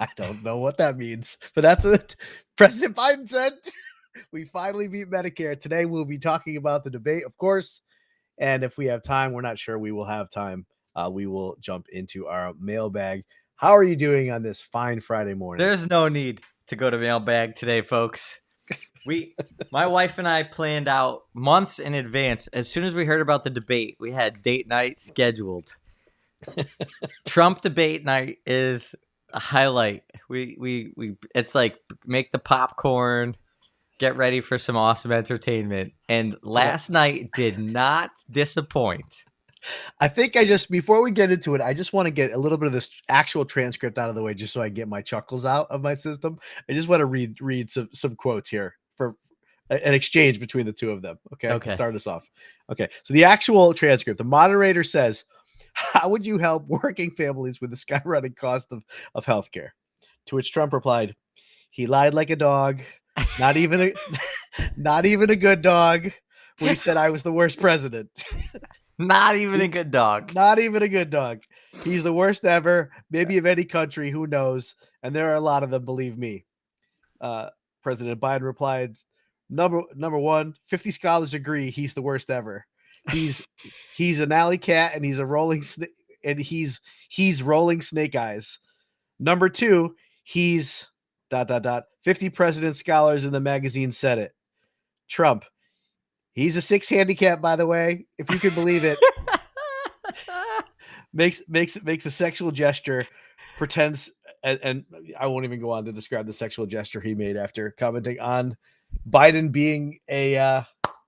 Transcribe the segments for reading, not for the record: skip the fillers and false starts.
I don't know what that means, but that's what President Biden said. We finally beat Medicare. Today we'll be talking about the debate, of course. And if we have time, we're not sure we will have time. We will jump into our mailbag. How are you doing on this fine Friday morning? There's no need to go to mailbag today, folks. My wife and I planned out months in advance. As soon as we heard about the debate, we had date night scheduled. Trump debate night is a highlight. We it's like make the popcorn, get ready for some awesome entertainment. And last night did not disappoint. I think before we get into it, I just want to get a little bit of this actual transcript out of the way, just so I get my chuckles out of my system. I just want to read some quotes here for an exchange between the two of them. Okay. To start us off. Okay. So the actual transcript, the moderator says, "How would you help working families with the skyrocketing cost of healthcare?" To which Trump replied, "He lied like a dog, not even a good dog, when he said I was the worst president." Not even a good dog. Not even a good dog. He's the worst ever, maybe of any country, who knows? And there are a lot of them, believe me. President Biden replied, number one, 50 scholars agree he's the worst ever. He's an alley cat, and he's a rolling and he's rolling snake eyes. Number two, he's ... 50 president scholars in the magazine said it. Trump, he's a 6 handicap, by the way, if you can believe it. makes a sexual gesture, pretends, and I won't even go on to describe the sexual gesture he made after commenting on Biden being a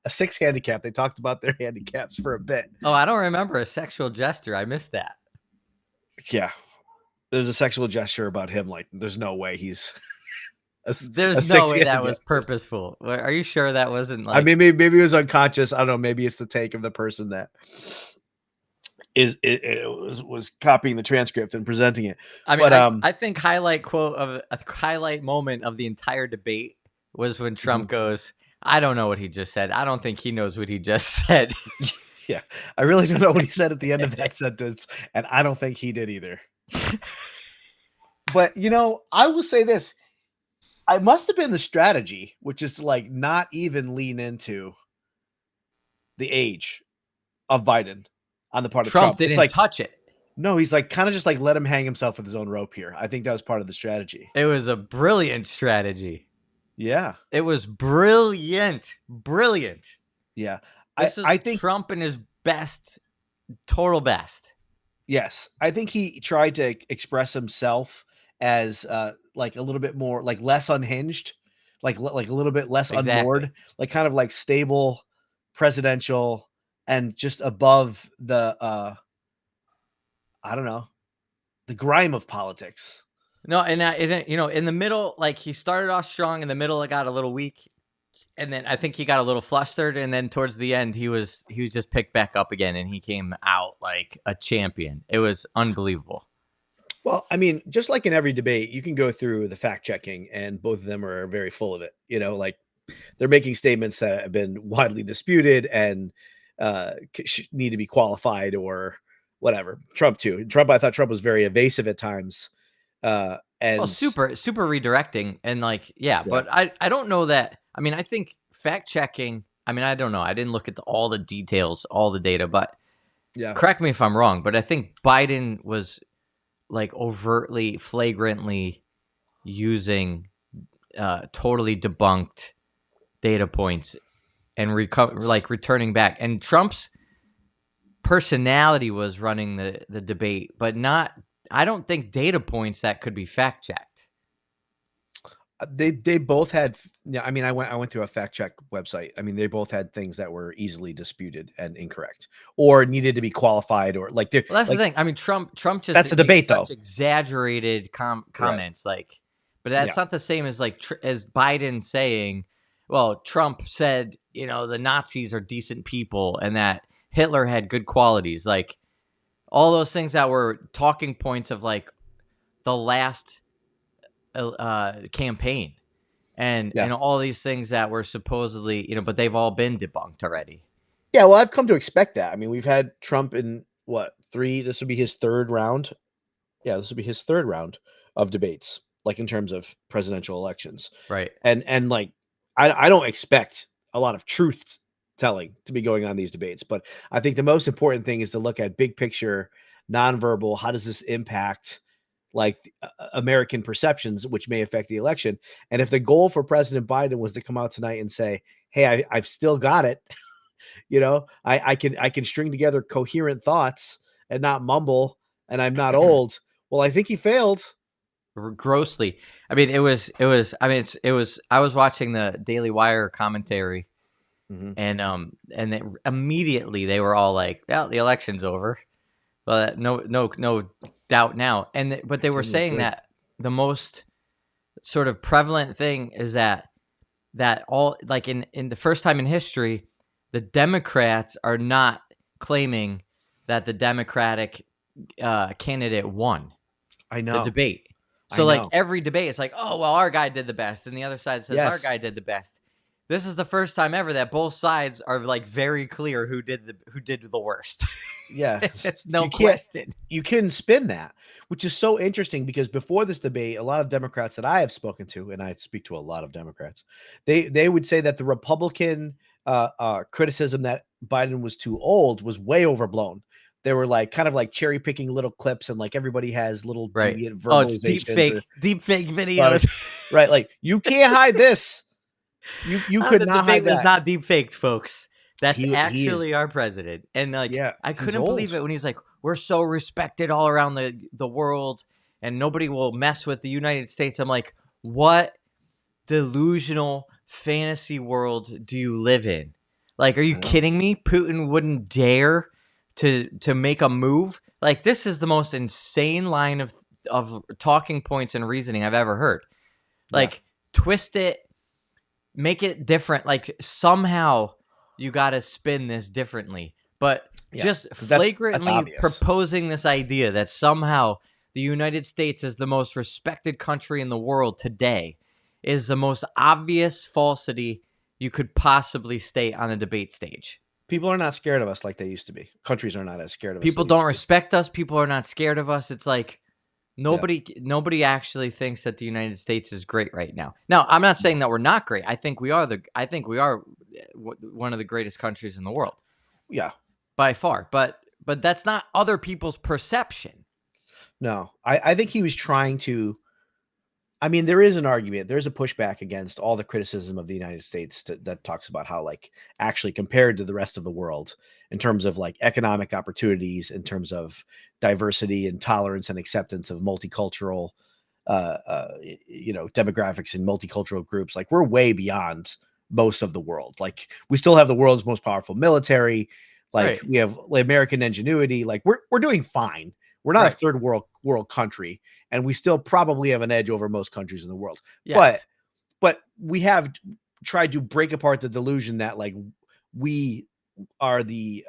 6 handicap. They talked about their handicaps for a bit. Oh, I don't remember a sexual gesture. I missed that. Yeah, there's a sexual gesture about him. Like, there's no way he's. There's no way that was purposeful. Are you sure that wasn't like... I mean, maybe it was unconscious. I don't know. Maybe it's the take of the person that was copying the transcript and presenting it. I mean, I think highlight moment of the entire debate was when Trump goes, "I don't know what he just said. I don't think he knows what he just said." Yeah, I really don't know what he said at the end of that sentence, and I don't think he did either. But, I will say this. I must have been the strategy, which is like not even lean into the age of Biden on the part of Trump. Didn't touch it. No, he's like kind of just like let him hang himself with his own rope here. I think that was part of the strategy. It was a brilliant strategy. Yeah. It was brilliant. Brilliant. Yeah. I think Trump in his total best. Yes. I think he tried to express himself as like a little bit more, like less unhinged, like a little bit less unmoored, like kind of like stable, presidential, and just above the I don't know, the grime of politics. No, and in the middle, like he started off strong. In the middle, it got a little weak, and then I think he got a little flustered. And then towards the end, he was just picked back up again, and he came out like a champion. It was unbelievable. Well, I mean, just like in every debate, you can go through the fact checking, and both of them are very full of it. Like they're making statements that have been widely disputed and need to be qualified or whatever. Trump too. I thought Trump was very evasive at times. And super redirecting. And like, yeah, but I don't know that. I mean, I think fact checking, I mean, I don't know. I didn't look at all the details, all the data, but correct me if I'm wrong, but I think Biden was like overtly, flagrantly using totally debunked data points and returning back. And Trump's personality was running the debate, but not, I don't think data points that could be fact checked. They both had, I mean, I went through a fact check website. I mean, they both had things that were easily disputed and incorrect or needed to be qualified or like. Well, that's the thing. I mean, Trump just, that's a debate such exaggerated comments, like, but that's not the same as like as Biden saying, well, Trump said, the Nazis are decent people and that Hitler had good qualities. Like all those things that were talking points of like the last campaign and all these things that were supposedly, but they've all been debunked already. Yeah, well, I've come to expect that. I mean, we've had Trump in this would be his third round. Yeah, this would be his third round of debates, like in terms of presidential elections. Right. And like, I don't expect a lot of truth telling to be going on these debates, but I think the most important thing is to look at big picture, nonverbal. How does this impact like American perceptions, which may affect the election? And if the goal for President Biden was to come out tonight and say, "Hey, I've still got it," I can string together coherent thoughts and not mumble, and I'm not old. Well, I think he failed grossly. I mean, it was. It was. I was watching the Daily Wire commentary, and immediately they were all like, "Well, the election's over." But no doubt now. But they were saying that the most sort of prevalent thing is that all, like in the first time in history, the Democrats are not claiming that the Democratic candidate won. I know the debate. So like every debate, it's like, oh well, our guy did the best, and the other side says our guy did the best. This is the first time ever that both sides are like very clear who did the worst. Yeah, it's no question. You can spin that, which is so interesting because before this debate, a lot of Democrats that I have spoken to, and I speak to a lot of Democrats, they would say that the Republican criticism that Biden was too old was way overblown. They were like kind of like cherry picking little clips, and like everybody has little deviant verbalizations. Oh, it's deep fake videos. Right, like you can't hide this. You could not hide that. The debate was not deep faked, folks. That's actually our president. And like, I couldn't believe it when he's like, we're so respected all around the world and nobody will mess with the United States. I'm like, what delusional fantasy world do you live in? Like, are you kidding me? Putin wouldn't dare to make a move. Like, this is the most insane line of talking points and reasoning I've ever heard. Like, twist it, make it different. Like, somehow you got to spin this differently. But just flagrantly proposing this idea that somehow the United States is the most respected country in the world today is the most obvious falsity you could possibly state on a debate stage. People are not scared of us like they used to be. Countries are not as scared of us. People don't respect us. People are not scared of us. It's like nobody actually thinks that the United States is great right now. Now, I'm not saying that we're not great. I think we are one of the greatest countries in the world. Yeah, by far. But that's not other people's perception. No, I think he was trying to. I mean, there is an argument. There's a pushback against all the criticism of the United States that talks about how, like, actually compared to the rest of the world in terms of like economic opportunities, in terms of diversity and tolerance and acceptance of multicultural, demographics and multicultural groups, like we're way beyond most of the world. Like we still have the world's most powerful military. Like we have American ingenuity. Like we're doing fine. We're not a third world country, and we still probably have an edge over most countries in the world. Yes. But we have tried to break apart the delusion that like we are the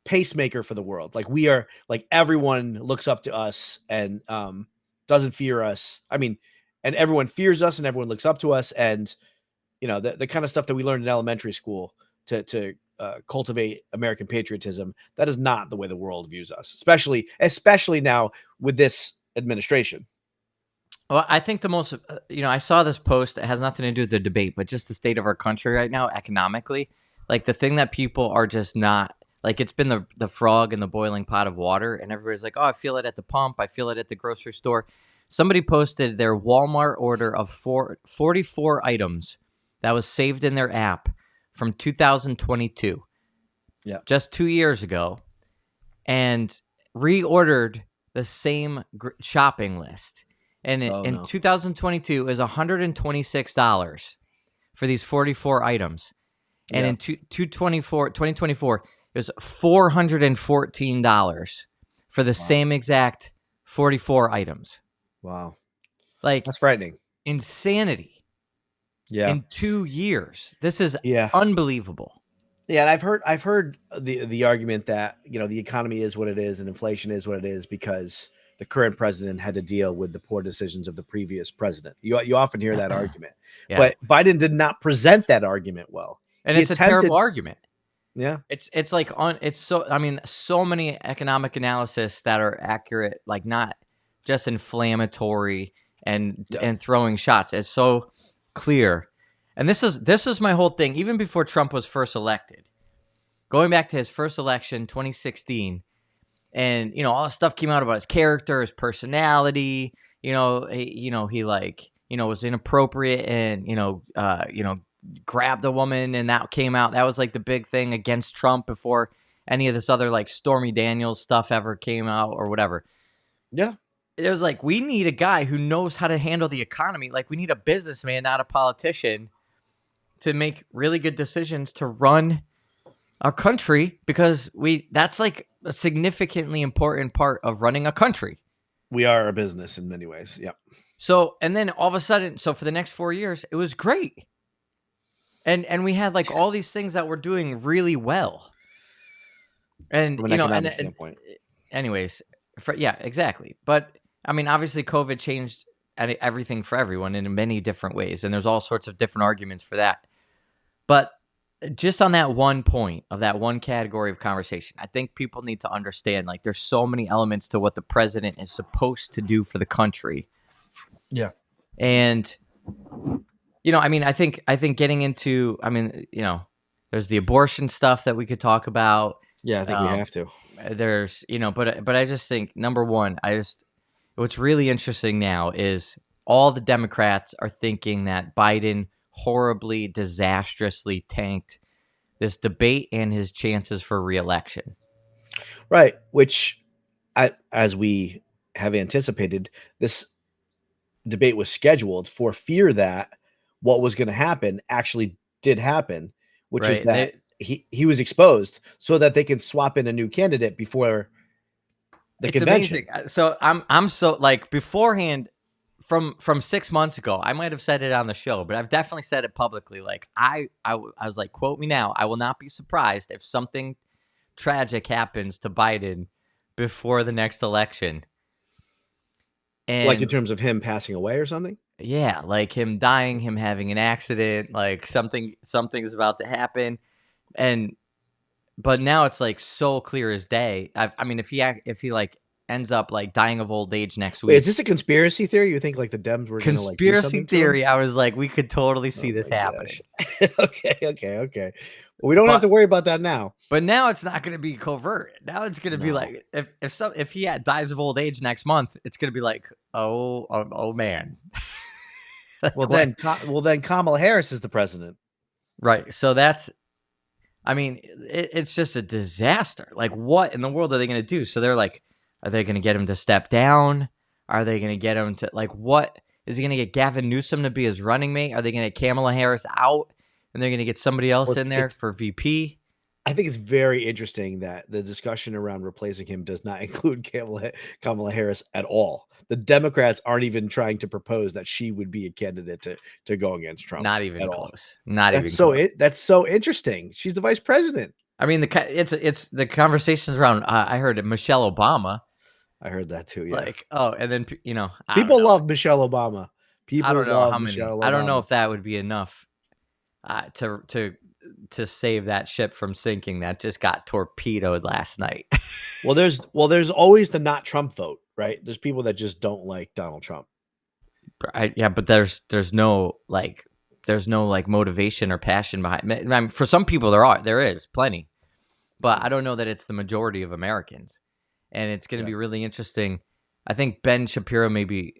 pacemaker for the world. Like we are, like everyone looks up to us and doesn't fear us. I mean, and everyone fears us and everyone looks up to us, and the kind of stuff that we learned in elementary school to cultivate American patriotism. That is not the way the world views us, especially now with this administration. Well, I think the most, I saw this post. It has nothing to do with the debate, but just the state of our country right now, economically. Like the thing that people are just not, like it's been the frog in the boiling pot of water, and everybody's like, oh, I feel it at the pump. I feel it at the grocery store. Somebody posted their Walmart order of 44 items that was saved in their app from 2022, just 2 years ago, and reordered the same shopping list. And in 2022, it was $126 for these 44 items. And in 2024, it was $414 for the same exact 44 items. Wow. Like, that's frightening. Insanity. Yeah. In 2 years. This is unbelievable. Yeah, and I've heard the argument that, the economy is what it is and inflation is what it is because the current president had to deal with the poor decisions of the previous president. You often hear that argument. But Biden did not present that argument well. And it's a terrible argument. Yeah. It's so many economic analysis that are accurate, like not just inflammatory and throwing shots. It's so clear. And this is my whole thing, even before Trump was first elected. Going back to his first election, 2016, and all the stuff came out about his character, his personality. He was inappropriate and grabbed a woman, and that came out. That was like the big thing against Trump before any of this other like Stormy Daniels stuff ever came out or whatever. Yeah. It was like, we need a guy who knows how to handle the economy. Like, we need a businessman, not a politician, to make really good decisions to run our country, because that's like a significantly important part of running a country. We are a business in many ways. Yep. So, and then all of a sudden, so for the next 4 years, it was great. And we had like all these things that were doing really well. And, from an economic standpoint. Anyways, yeah, exactly. But I mean, obviously COVID changed everything for everyone in many different ways. And there's all sorts of different arguments for that. But just on that one point of that one category of conversation, I think people need to understand, like, there's so many elements to what the president is supposed to do for the country. Yeah. And, I mean, I think getting into, there's the abortion stuff that we could talk about. Yeah, I think we have to. There's, but I just think, number one, what's really interesting now is all the Democrats are thinking that Biden horribly, disastrously tanked this debate and his chances for re-election. Right, which, as we have anticipated, this debate was scheduled for fear that what was going to happen actually did happen, which is that he was exposed so that they can swap in a new candidate before the convention. Amazing. So I'm so, like, beforehand, from 6 months ago, I might have said it on the show, but I've definitely said it publicly. Like, I was like, quote me now, I will not be surprised if something tragic happens to Biden before the next election. And, like, in terms of him passing away or something? Yeah, like him dying, him having an accident, like something's about to happen. But now it's like so clear as day. I mean, if he like ends up like dying of old age next week. Wait, is this a conspiracy theory? You think like the Dems were conspiracy like, theory? I was like, we could totally see this happening. Okay. Well, we don't have to worry about that now. But now it's not going to be covert. Now it's going to be like, if he dies of old age next month, it's going to be like, oh man. Well, then Kamala Harris is the president. Right. So it's just a disaster. Like, what in the world are they going to do? So they're like, are they going to get him to step down? Are they going to get him to, like, what? Is he going to get Gavin Newsom to be his running mate? Are they going to get Kamala Harris out and they're going to get somebody else in there for VP? I think it's very interesting that the discussion around replacing him does not include Kamala Harris at all. The Democrats aren't even trying to propose that she would be a candidate to go against Trump. Not even close. That's so interesting. She's the vice president. I mean, it's the conversations around. I heard Michelle Obama. I heard that too. Yeah. Like, and then people love Michelle Obama. I don't know how many. I don't know if that would be enough to save that ship from sinking that just got torpedoed last night. Well, there's always the not Trump vote, right? There's people that just don't like Donald Trump. But there's no motivation or passion behind it. I mean, for some people there is plenty, but I don't know that it's the majority of Americans. And it's going to be really interesting. I think Ben Shapiro maybe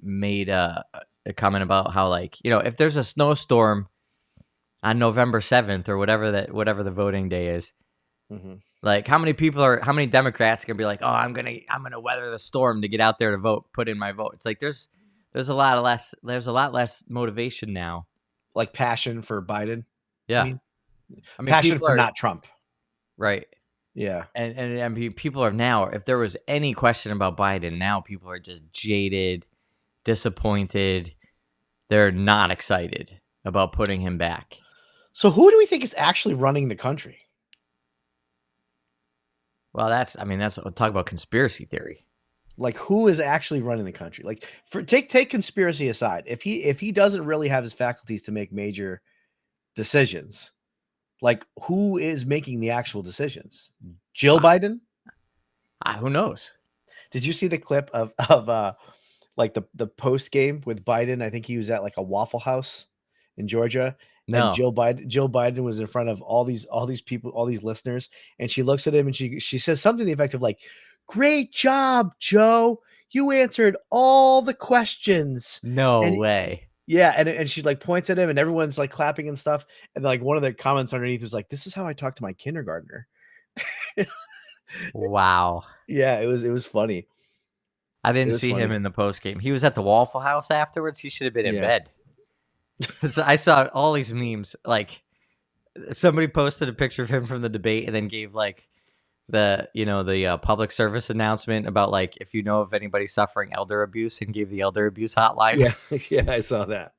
made a comment about how, like, if there's a snowstorm on November 7th or whatever the voting day is, like, how many Democrats are gonna be like, oh, I'm gonna weather the storm to get out there to vote, put in my vote. It's like there's a lot less motivation now, like passion for Biden. Yeah, I mean passion for not Trump, right? Yeah, and I mean, people are now, if there was any question about Biden, now people are just jaded, disappointed. They're not excited about putting him back. So who do we think is actually running the country? Well, talk about conspiracy theory. Like, who is actually running the country? Like, take conspiracy aside. If he doesn't really have his faculties to make major decisions, like, who is making the actual decisions? Jill Biden? Who knows? Did you see the clip of like the post game with Biden? I think he was at like a Waffle House in Georgia, and No. Jill Biden was in front of all these people, all these listeners, and she looks at him and she says something to the effect of like, "Great job, Joe. You answered all the questions." No And way. yeah, and she like points at him, and everyone's like clapping and stuff. And like one of the comments underneath was like, "This is how I talk to my kindergartner." Wow. Yeah, it was funny. I It didn't was see him funny. in the post game. He was at the Waffle House afterwards. He should have been in Yeah. bed. So I saw all these memes. Like somebody posted a picture of him from the debate and then gave like the public service announcement about like if you know of anybody suffering elder abuse, and gave the elder abuse hotline. Yeah, yeah, I saw that.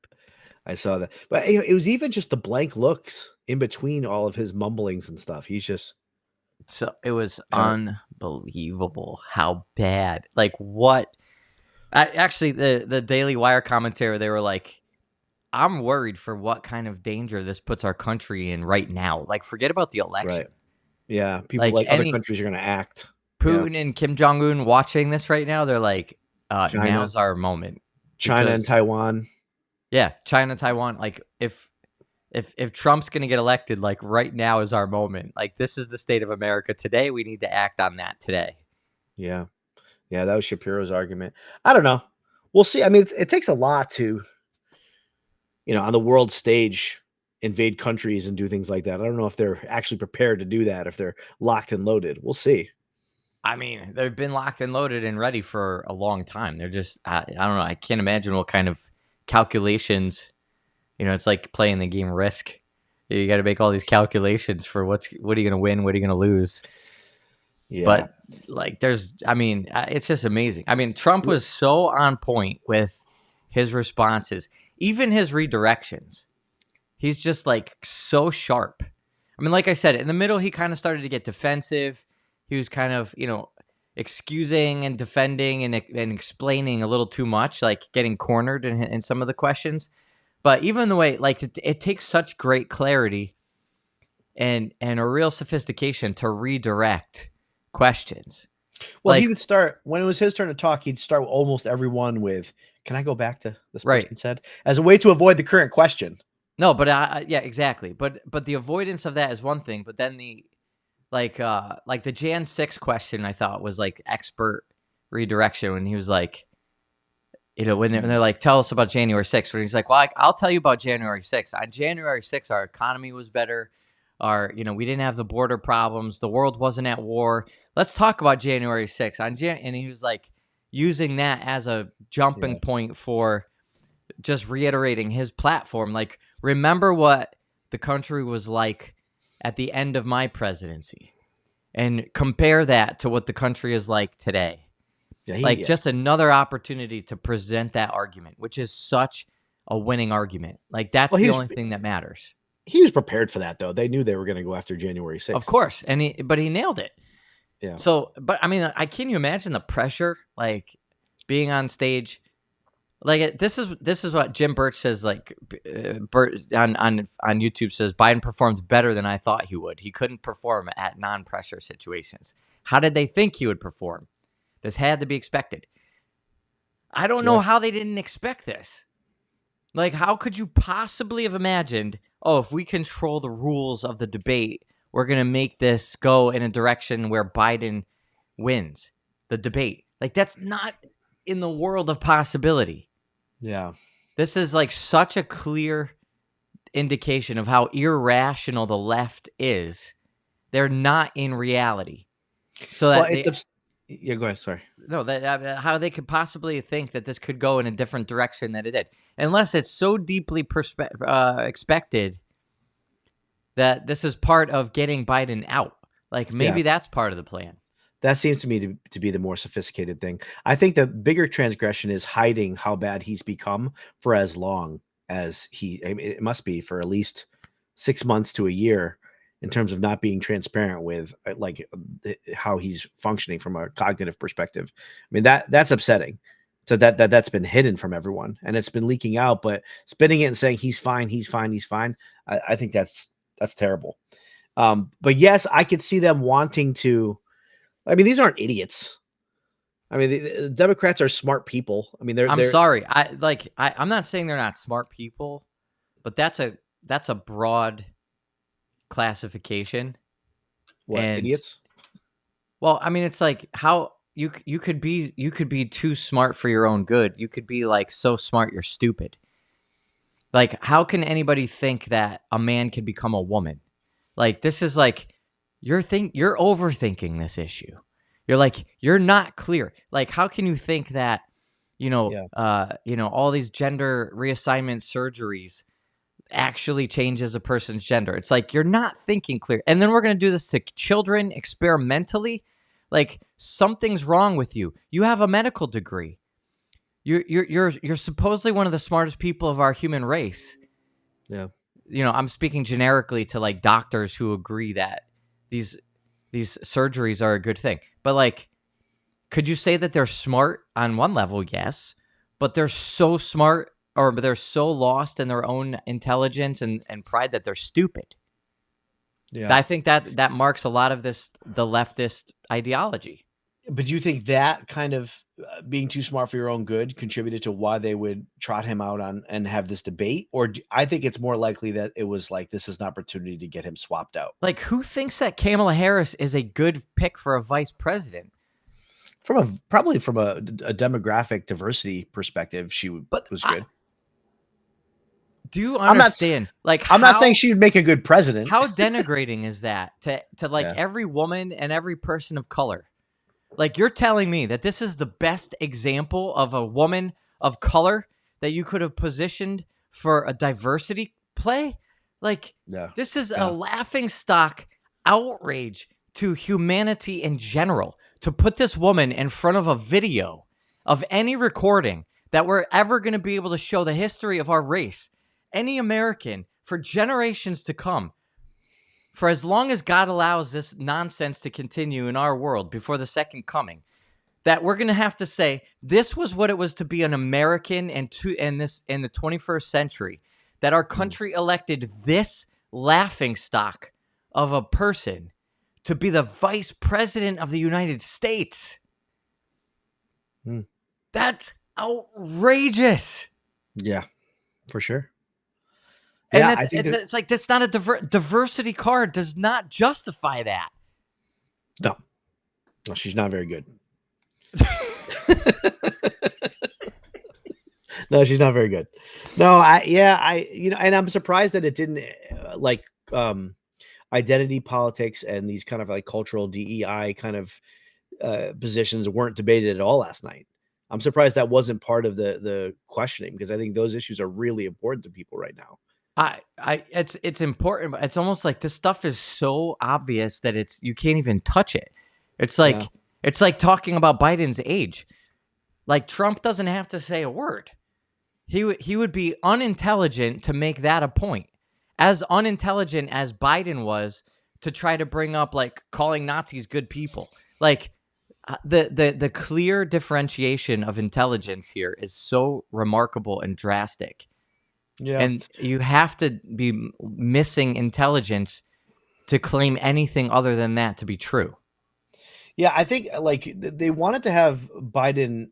But it was even just the blank looks in between all of his mumblings and stuff. He's just So it was kind unbelievable how bad. Like what? Actually, the Daily Wire commentary, they were like, I'm worried for what kind of danger this puts our country in right now. Like, forget about the election. right. Yeah, people Like like other countries are going to act. Putin and Kim Jong-un watching this right now, they're like, China, now's our moment. China and Taiwan. Yeah, China, Taiwan. Like, if Trump's going to get elected, like right now is our moment. Like, this is the state of America today. We need to act on that today. Yeah, yeah, that was Shapiro's argument. I don't know. We'll see. I mean, it takes a lot to, on the world stage, invade countries and do things like that. I don't know if they're actually prepared to do that, if they're locked and loaded. We'll see. I mean, they've been locked and loaded and ready for a long time. They're just, I don't know. I can't imagine what kind of calculations, it's like playing the game Risk. You got to make all these calculations for what are you going to win? What are you going to lose? Yeah. But like, it's just amazing. I mean, Trump was so on point with his responses, even his redirections. He's just like so sharp. I mean, like I said, in the middle, he kind of started to get defensive. He was kind of, excusing and defending and explaining a little too much, like getting cornered in some of the questions. But even the way, like, it takes such great clarity and a real sophistication to redirect questions. Well, like, he would start, when it was his turn to talk, he'd start almost everyone with, "Can I go back to this person said?" as a way to avoid the current question. No, but yeah, exactly. But the avoidance of that is one thing, but then the like the Jan 6 question, I thought was like expert redirection when he was like, when they're like, "Tell us about January 6th," when he's like, "Well, I'll tell you about January 6th. On January 6th, our economy was better. We didn't have the border problems. The world wasn't at war. Let's talk about January 6th." And he was like using that as a jumping point for just reiterating his platform. Like, remember what the country was like at the end of my presidency and compare that to what the country is like today. Just another opportunity to present that argument, which is such a winning argument. Like, that's the only thing that matters. He was prepared for that, though. They knew they were going to go after January 6th. Of course. But he nailed it. Yeah. So, but I mean, can you imagine the pressure, like being on stage? Like, this is what Jim Birch says. Like, Bert on YouTube says Biden performed better than I thought he would. He couldn't perform at non-pressure situations. How did they think he would perform? This had to be expected. I don't know how they didn't expect this. Like, how could you possibly have imagined, if we control the rules of the debate, we're going to make this go in a direction where Biden wins the debate? Like, that's not in the world of possibility. Yeah. This is like such a clear indication of how irrational the left is. They're not in reality. So that yeah, go ahead. Sorry. No, how they could possibly think that this could go in a different direction than it did, unless it's so deeply expected that this is part of getting Biden out. Like, maybe that's part of the plan. That seems to me to be the more sophisticated thing. I think the bigger transgression is hiding how bad he's become for as long as it must be for at least 6 months to a year, in terms of not being transparent with like how he's functioning from a cognitive perspective. I mean, that's upsetting. So that's been hidden from everyone, and it's been leaking out, but spinning it and saying he's fine. I think that's terrible. But yes, I could see them wanting to. I mean, these aren't idiots. I mean, the Democrats are smart people. I mean, I'm sorry. I'm not saying they're not smart people, but that's a broad classification. What, idiots? Well, I mean, it's like how you could be too smart for your own good. You could be like so smart you're stupid. Like, how can anybody think that a man can become a woman? Like, this is like you're overthinking this issue. You're not clear. Like, how can you think that all these gender reassignment surgeries actually changes a person's gender? It's like you're not thinking clear. And then we're going to do this to children experimentally. Like, something's wrong with you. You have a medical degree. You're supposedly one of the smartest people of our human race. Yeah. I'm speaking generically to like doctors who agree that these surgeries are a good thing. But like, could you say that they're smart on one level? Yes, but they're so smart, or they're so lost in their own intelligence and pride that they're stupid. Yeah, I think that marks a lot of the leftist ideology. But do you think that kind of being too smart for your own good contributed to why they would trot him out on and have this debate? Or I think it's more likely that it was like, this is an opportunity to get him swapped out. Like, who thinks that Kamala Harris is a good pick for a vice president? Probably from a demographic diversity perspective, she was good. Do you understand? I'm not saying she would make a good president. How denigrating is that to like every woman and every person of color? Like, you're telling me that this is the best example of a woman of color that you could have positioned for a diversity play? Like, this is a laughingstock outrage to humanity in general, to put this woman in front of a video of any recording that we're ever going to be able to show the history of our race, any American, for generations to come. For as long as God allows this nonsense to continue in our world before the second coming, that we're going to have to say, this was what it was to be an American in the 21st century, that our country elected this laughingstock of a person to be the vice president of the United States. That's outrageous. Yeah, for sure. And I think it's like, that's not a diversity card does not justify that. No, she's not very good. No, she's not very good. No, and I'm surprised that it didn't identity politics and these kind of like cultural DEI kind of positions weren't debated at all last night. I'm surprised that wasn't part of the questioning, because I think those issues are really important to people right now. It's important, but it's almost like this stuff is so obvious that you can't even touch it. It's like it's like talking about Biden's age. Like, Trump doesn't have to say a word. He would be unintelligent to make that a point. As unintelligent as Biden was to try to bring up like calling Nazis good people. Like, the clear differentiation of intelligence here is so remarkable and drastic. Yeah. And you have to be missing intelligence to claim anything other than that to be true. Yeah, I think like they wanted to have Biden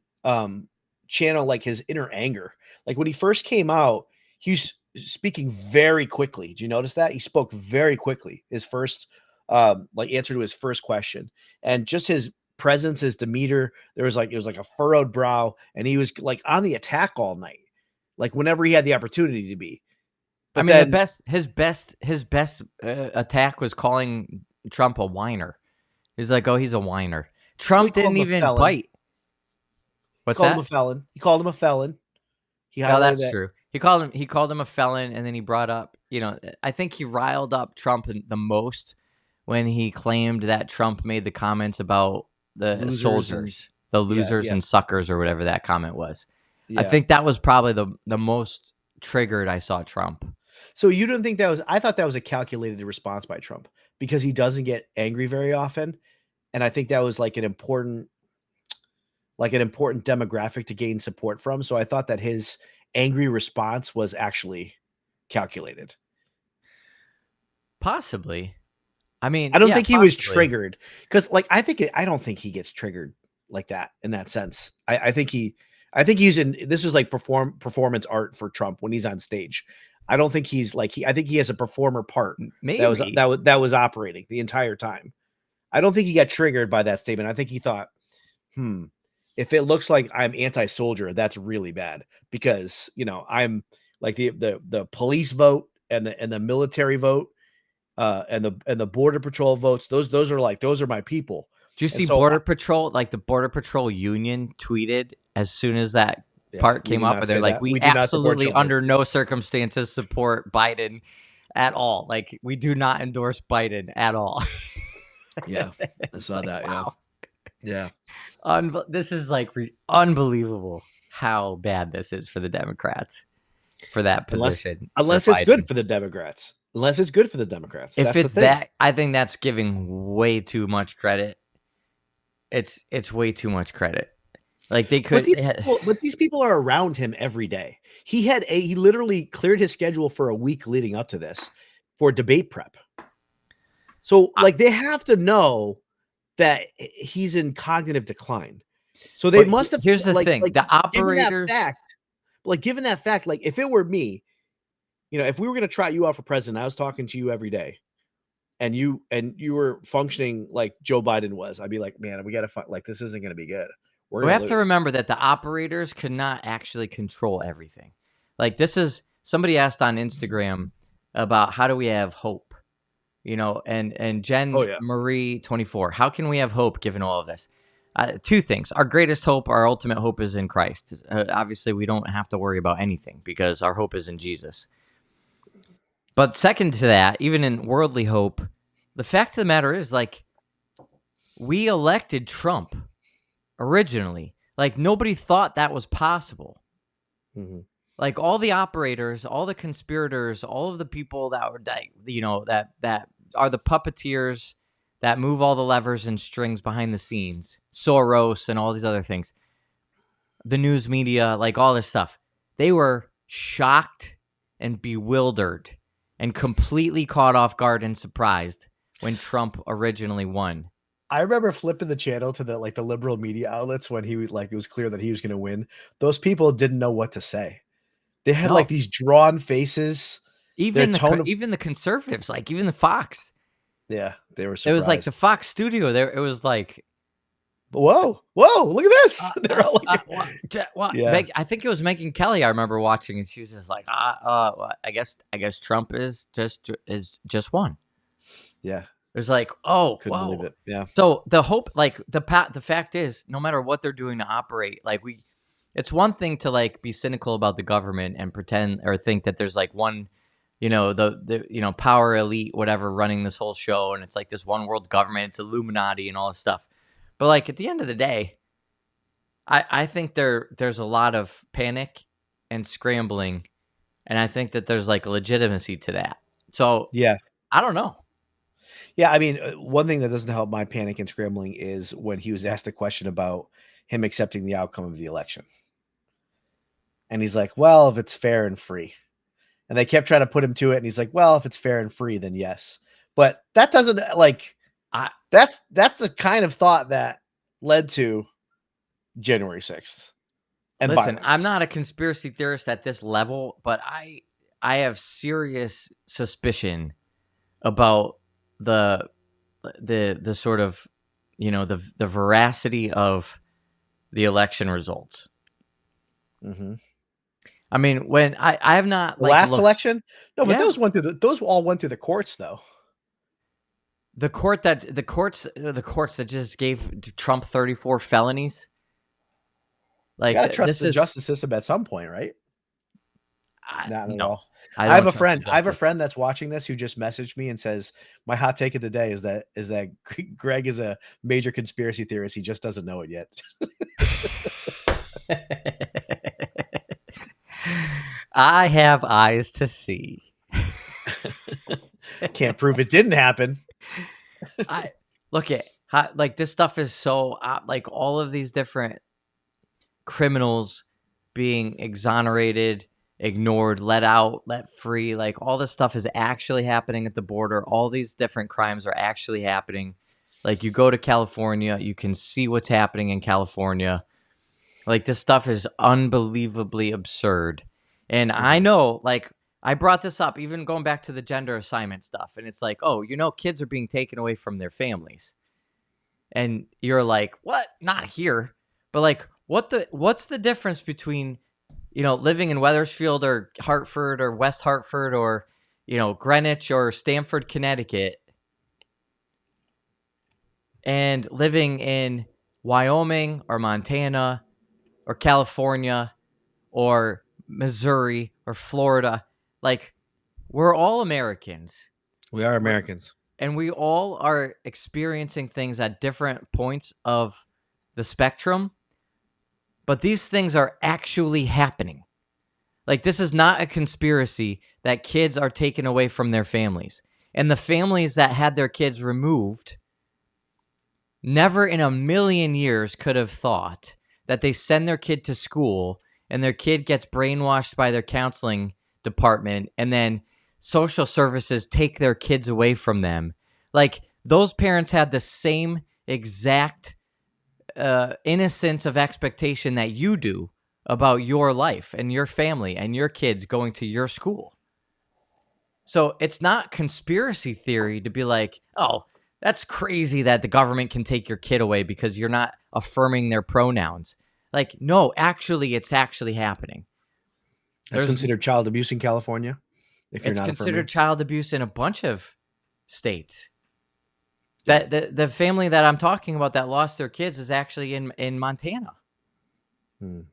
channel like his inner anger. Like, when he first came out, he's speaking very quickly. Do you notice that? He spoke very quickly. His first answer to his first question, and just his presence, his demeanor, it was like a furrowed brow, and he was like on the attack all night. Like, whenever he had the opportunity to be. But I mean, his best attack was calling Trump a whiner. He's like, oh, he's a whiner. Trump didn't even bite. What's that? He called him a felon. Oh, that's true. He called him a felon, and then he brought up, I think he riled up Trump the most when he claimed that Trump made the comments about the soldiers, the losers and suckers, or whatever that comment was. Yeah. I think that was probably the most triggered I saw Trump. So you don't think that was? I thought that was a calculated response by Trump, because he doesn't get angry very often, and I think that was like an important demographic to gain support from. So I thought that his angry response was actually calculated. Possibly. I mean, I don't think he was triggered, because like I don't think he gets triggered like that in that sense. I think he's in. This is like performance art for Trump when he's on stage. I don't think he's like I think he has a performer part Maybe that was operating the entire time. I don't think he got triggered by that statement. I think he thought, if it looks like I'm anti-soldier, that's really bad because I'm like the police vote and the military vote and the border patrol votes. Those are my people. Do you see Border Patrol? Like the Border Patrol Union tweeted as soon as that part came up, and they're like, "We absolutely, under no circumstances, support Biden at all. Like, we do not endorse Biden at all." Yeah, I saw that. Wow. Yeah. This is like unbelievable how bad this is for the Democrats for that position. Unless it's good for the Democrats. Unless it's good for the Democrats. If it's that, I think that's giving way too much credit. It's way too much credit. Like they could, but these people are around him every day. He literally cleared his schedule for a week leading up to this for debate prep. So like they have to know that he's in cognitive decline. So they must have. Here's the thing: the operators. Given that fact, like if it were me, if we were going to try you out for president, I was talking to you every day, and you were functioning like Joe Biden was, I'd be like, man, we got to fight. Like this isn't going to be good. We have to remember that the operators could not actually control everything. Like this is somebody asked on Instagram about how do we have hope, and Jen Marie 24. How can we have hope given all of this? Two things. Our greatest hope, our ultimate hope is in Christ. Obviously, we don't have to worry about anything because our hope is in Jesus. But second to that, even in worldly hope, the fact of the matter is, like, we elected Trump originally. Like, nobody thought that was possible. Mm-hmm. Like, all the operators, all the conspirators, all of the people that were, that are the puppeteers that move all the levers and strings behind the scenes, Soros and all these other things, the news media, like all this stuff, they were shocked and bewildered and completely caught off guard and surprised when Trump originally won. I remember flipping the channel to the liberal media outlets when it was clear that he was going to win. Those people didn't know what to say. They had these drawn faces. Even the conservatives, like even the Fox. Yeah, they were surprised. It was like the Fox studio there. It was like, whoa, look at this. They're all like, yeah. I think it was Megyn Kelly. I remember watching, and she was just like, I guess Trump is just won. Yeah, it was like, couldn't believe it. Yeah. So the hope, like the fact is, no matter what they're doing to operate, like it's one thing to like be cynical about the government and pretend or think that there's like one. The power elite, whatever, running this whole show, and it's like this one world government, it's Illuminati and all this stuff. But like at the end of the day, I think there's a lot of panic and scrambling, and I think that there's like a legitimacy to that. So yeah, I don't know. Yeah, I mean, one thing that doesn't help my panic and scrambling is when he was asked a question about him accepting the outcome of the election, and he's like, "Well, if it's fair and free." And they kept trying to put him to it. And he's like, well, if it's fair and free, then yes. But that doesn't that's the kind of thought that led to January 6th. And listen, I'm not a conspiracy theorist at this level, but I have serious suspicion about the sort of, the veracity of the election results. Mm-hmm. I mean, when I have not last election, no, but those all went through the courts though. The courts that just gave Trump 34 felonies. Like, you gotta trust the justice system at some point, right? Not at all. I have a friend that's watching this who just messaged me and says, my hot take of the day is that Greg is a major conspiracy theorist. He just doesn't know it yet. I have eyes to see. Can't prove it didn't happen. Look at like this stuff is so like all of these different criminals being exonerated, ignored, let out, let free. Like all this stuff is actually happening at the border. All these different crimes are actually happening. Like, you go to California, you can see what's happening in California. Like, this stuff is unbelievably absurd. And I know, like, I brought this up, even going back to the gender assignment stuff. And it's like, oh, kids are being taken away from their families. And you're like, what? Not here. But, like, what's the difference between, living in Wethersfield or Hartford or West Hartford or, Greenwich or Stamford, Connecticut, and living in Wyoming or Montana or California or Missouri or Florida? Like, we're all Americans. We are Americans. And we all are experiencing things at different points of the spectrum. But these things are actually happening. Like, this is not a conspiracy that kids are taken away from their families. And the families that had their kids removed never in a million years could have thought that they send their kid to school and their kid gets brainwashed by their counseling department and then social services take their kids away from them. Like, those parents had the same exact innocence of expectation that you do about your life and your family and your kids going to your school. So it's not conspiracy theory to be like, oh, that's crazy that the government can take your kid away because you're not affirming their pronouns. Like, no, actually, it's actually happening. That's considered child abuse in California? If you're it's not considered affirming? Child abuse in a bunch of states. That the family that I'm talking about that lost their kids is actually in Montana. And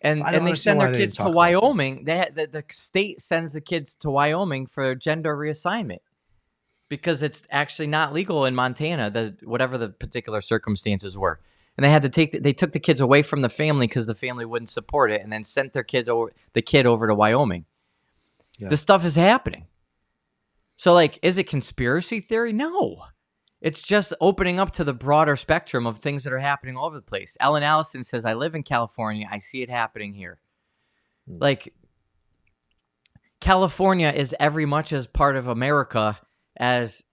they send their kids to Wyoming. The state sends the kids to Wyoming for gender reassignment because it's actually not legal in Montana, whatever the particular circumstances were. And they took the kids away from the family because the family wouldn't support it, and then sent the kid over to Wyoming. Yeah. This stuff is happening. So, like, is it conspiracy theory? No. It's just opening up to the broader spectrum of things that are happening all over the place. Ellen Allison says, I live in California. I see it happening here. Like, California is every much as part of America as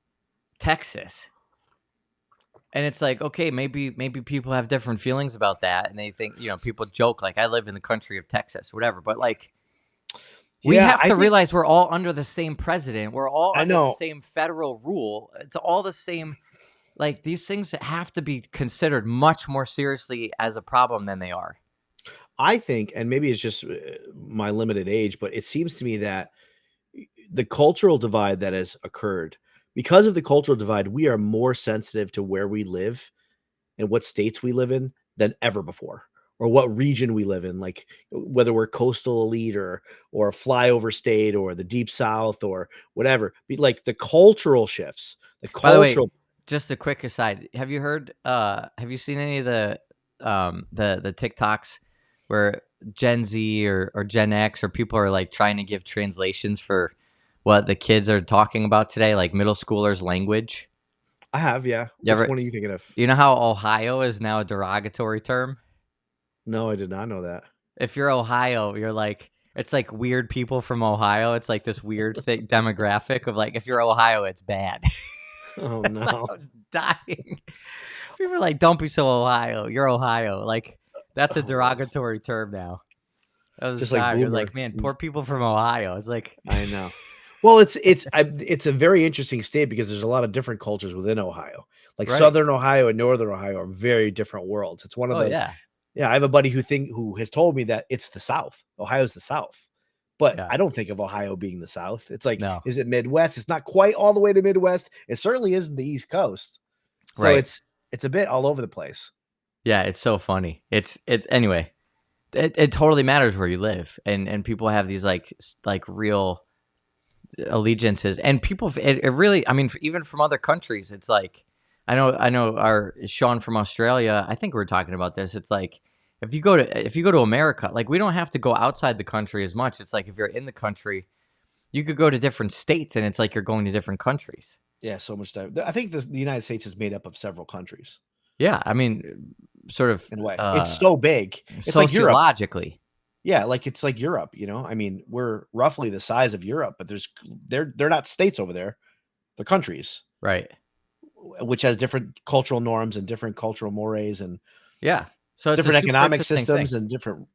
Texas. And it's like, okay, maybe people have different feelings about that. And they think, people joke, like, I live in the country of Texas, whatever. But, like, we have to realize we're all under the same president. We're all under the same federal rule. It's all the same. Like, these things have to be considered much more seriously as a problem than they are. I think, and maybe it's just my limited age, but it seems to me that the cultural divide that has occurred, because of the cultural divide, we are more sensitive to where we live and what states we live in than ever before. Or what region we live in, like whether we're coastal elite or a flyover state or the deep south or whatever. Like the cultural shifts, By the way, just a quick aside: have you seen any of the TikToks where Gen Z or Gen X or people are like trying to give translations for what the kids are talking about today, like middle schoolers' language? I have, yeah. Which one are you thinking of? You know how Ohio is now a derogatory term? No, I did not know that. If you're Ohio, you're like, it's like weird people from Ohio. It's like this weird demographic of like, if you're Ohio, it's bad. Oh, it's no. Like, I was dying. People are like, don't be so Ohio. You're Ohio. Like, that's a derogatory term now. I was just like, you're like, man, poor people from Ohio. It's like, I know. Well, it's a very interesting state because there's a lot of different cultures within Ohio. Like Southern Ohio and Northern Ohio are very different worlds. It's one of those. Yeah, I have a buddy who has told me that it's the South. Ohio's the South. But I don't think of Ohio being the South. It's like, is it Midwest? It's not quite all the way to Midwest. It certainly isn't the East Coast. So it's a bit all over the place. Yeah, it's so funny. Anyway, it totally matters where you live. And people have these like real allegiances. And people, it really, I mean, even from other countries, it's like, I know our Sean from Australia, I think we were talking about this. It's like, if you go to America, like, we don't have to go outside the country as much. It's like, if you're in the country, you could go to different states and it's like you're going to different countries. Yeah, so much time. I think the United States is made up of several countries. Yeah, I mean, sort of. In a way. It's so big. It's like sociologically. Yeah, like it's like Europe, I mean, we're roughly the size of Europe, but they're not states over there. They're countries. Right. which has different cultural norms and different cultural mores and so it's different economic systems and different,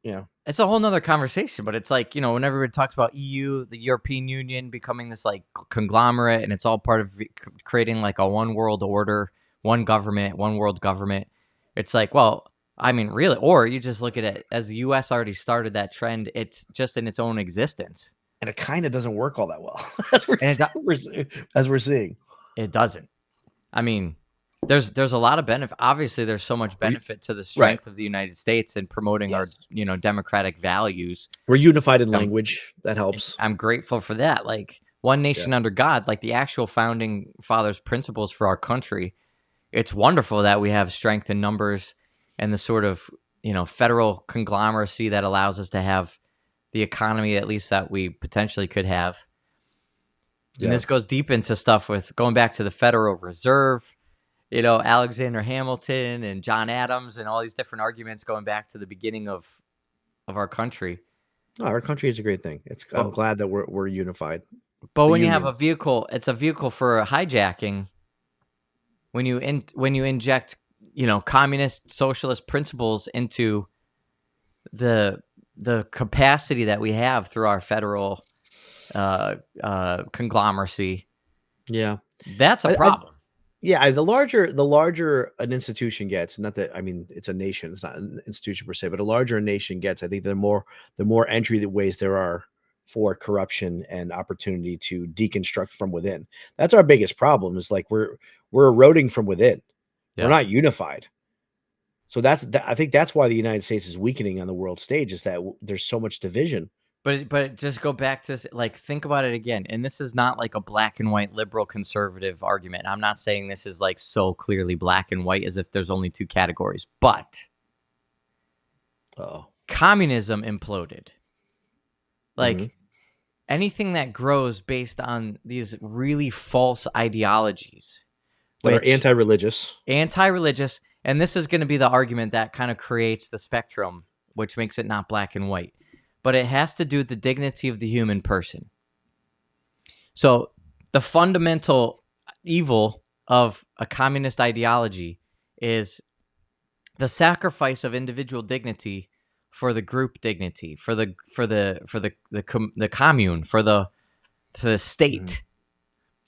it's a whole nother conversation, but it's like, when everybody talks about EU, the European Union becoming this like conglomerate, and it's all part of creating like a one world order, one government, one world government. It's like, well, I mean, really, or you just look at it as the US already started that trend. It's just in its own existence. And it kind of doesn't work all that well as we're seeing. It doesn't. I mean, there's a lot of benefit. Obviously, there's so much benefit to the strength of the United States and promoting our, democratic values. We're unified in language. That helps. I'm grateful for that. Like one nation under God, like the actual founding fathers' principles for our country. It's wonderful that we have strength in numbers and the sort of, federal conglomeracy that allows us to have the economy, at least that we potentially could have. And this goes deep into stuff with going back to the Federal Reserve, Alexander Hamilton and John Adams and all these different arguments going back to the beginning of our country. Oh, our country is a great thing. I'm glad that we're unified. But when you have a vehicle, it's a vehicle for hijacking. When you inject, communist socialist principles into the capacity that we have through our federal conglomeracy, that's a problem. The larger an institution gets, not that, I mean, it's a nation, it's not an institution per se, but a larger a nation gets, I think the more entry ways there are for corruption and opportunity to deconstruct from within. That's our biggest problem, is like we're eroding from within. We're not unified. So I think that's why the United States is weakening on the world stage, is that there's so much division. But just go back to, like, think about it again. And this is not like a black and white liberal conservative argument. I'm not saying this is like so clearly black and white as if there's only two categories. But communism imploded. Like anything that grows based on these really false ideologies that are anti-religious. And this is going to be the argument that kind of creates the spectrum, which makes it not black and white. But it has to do with the dignity of the human person. So the fundamental evil of a communist ideology is the sacrifice of individual dignity for the group dignity, for the commune, for the state.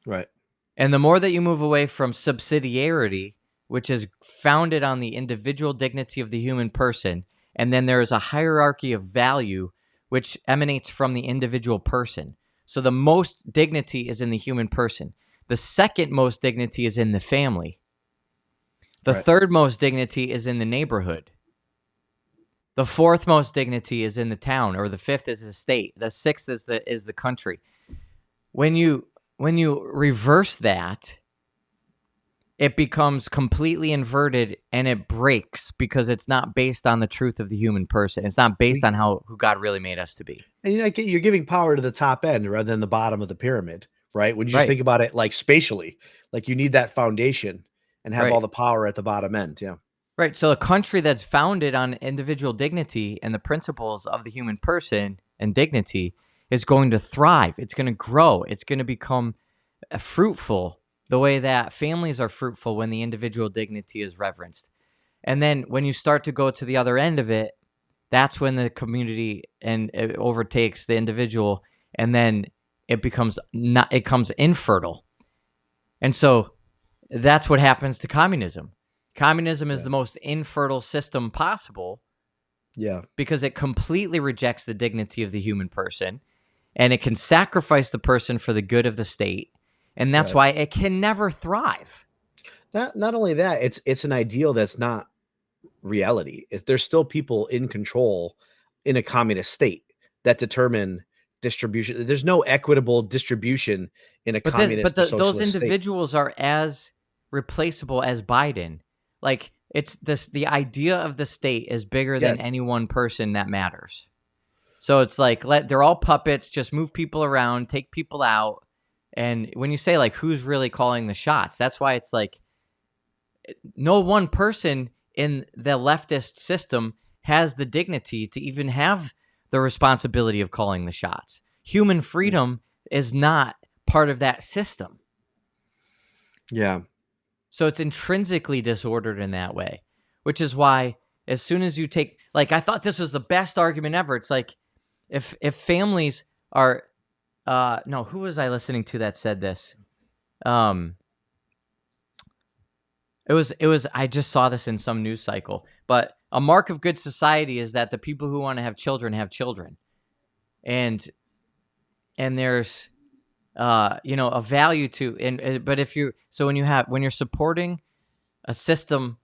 Right. And the more that you move away from subsidiarity, which is founded on the individual dignity of the human person, and then there is a hierarchy of value which emanates from the individual person. So the most dignity is in the human person. The second most dignity is in the family. The third most dignity is in the neighborhood. The fourth most dignity is in the town, or the fifth is the state. The sixth is the country. When you reverse that, it becomes completely inverted, and it breaks because it's not based on the truth of the human person. It's not based on who God really made us to be. And you're giving power to the top end rather than the bottom of the pyramid, right? When you just think about it like spatially, like you need that foundation and have all the power at the bottom end. Yeah. Right. So a country that's founded on individual dignity and the principles of the human person and dignity is going to thrive. It's going to grow. It's going to become fruitful, the way that families are fruitful when the individual dignity is reverenced. And then when you start to go to the other end of it, that's when the community it overtakes the individual, and then it becomes infertile. And so that's what happens to communism. Communism is the most infertile system possible. Yeah. Because it completely rejects the dignity of the human person, and it can sacrifice the person for the good of the state. And that's why it can never thrive. Not only that, it's an ideal that's not reality. There's still people in control in a communist state that determine distribution. There's no equitable distribution in a communist socialist those individuals are as replaceable as Biden. Like the idea of the state is bigger than any one person that matters. So it's like they're all puppets. Just move people around, take people out. And when you say, like, who's really calling the shots, that's why it's like no one person in the leftist system has the dignity to even have the responsibility of calling the shots. Human freedom is not part of that system. Yeah. So it's intrinsically disordered in that way, which is why as soon as you take, like, I thought this was the best argument ever. It's like, if families are, no, who was I listening to that said this? It was, I just saw this in some news cycle, but a mark of good society is that the people who want to have children. And there's, a value to, but when you're supporting a system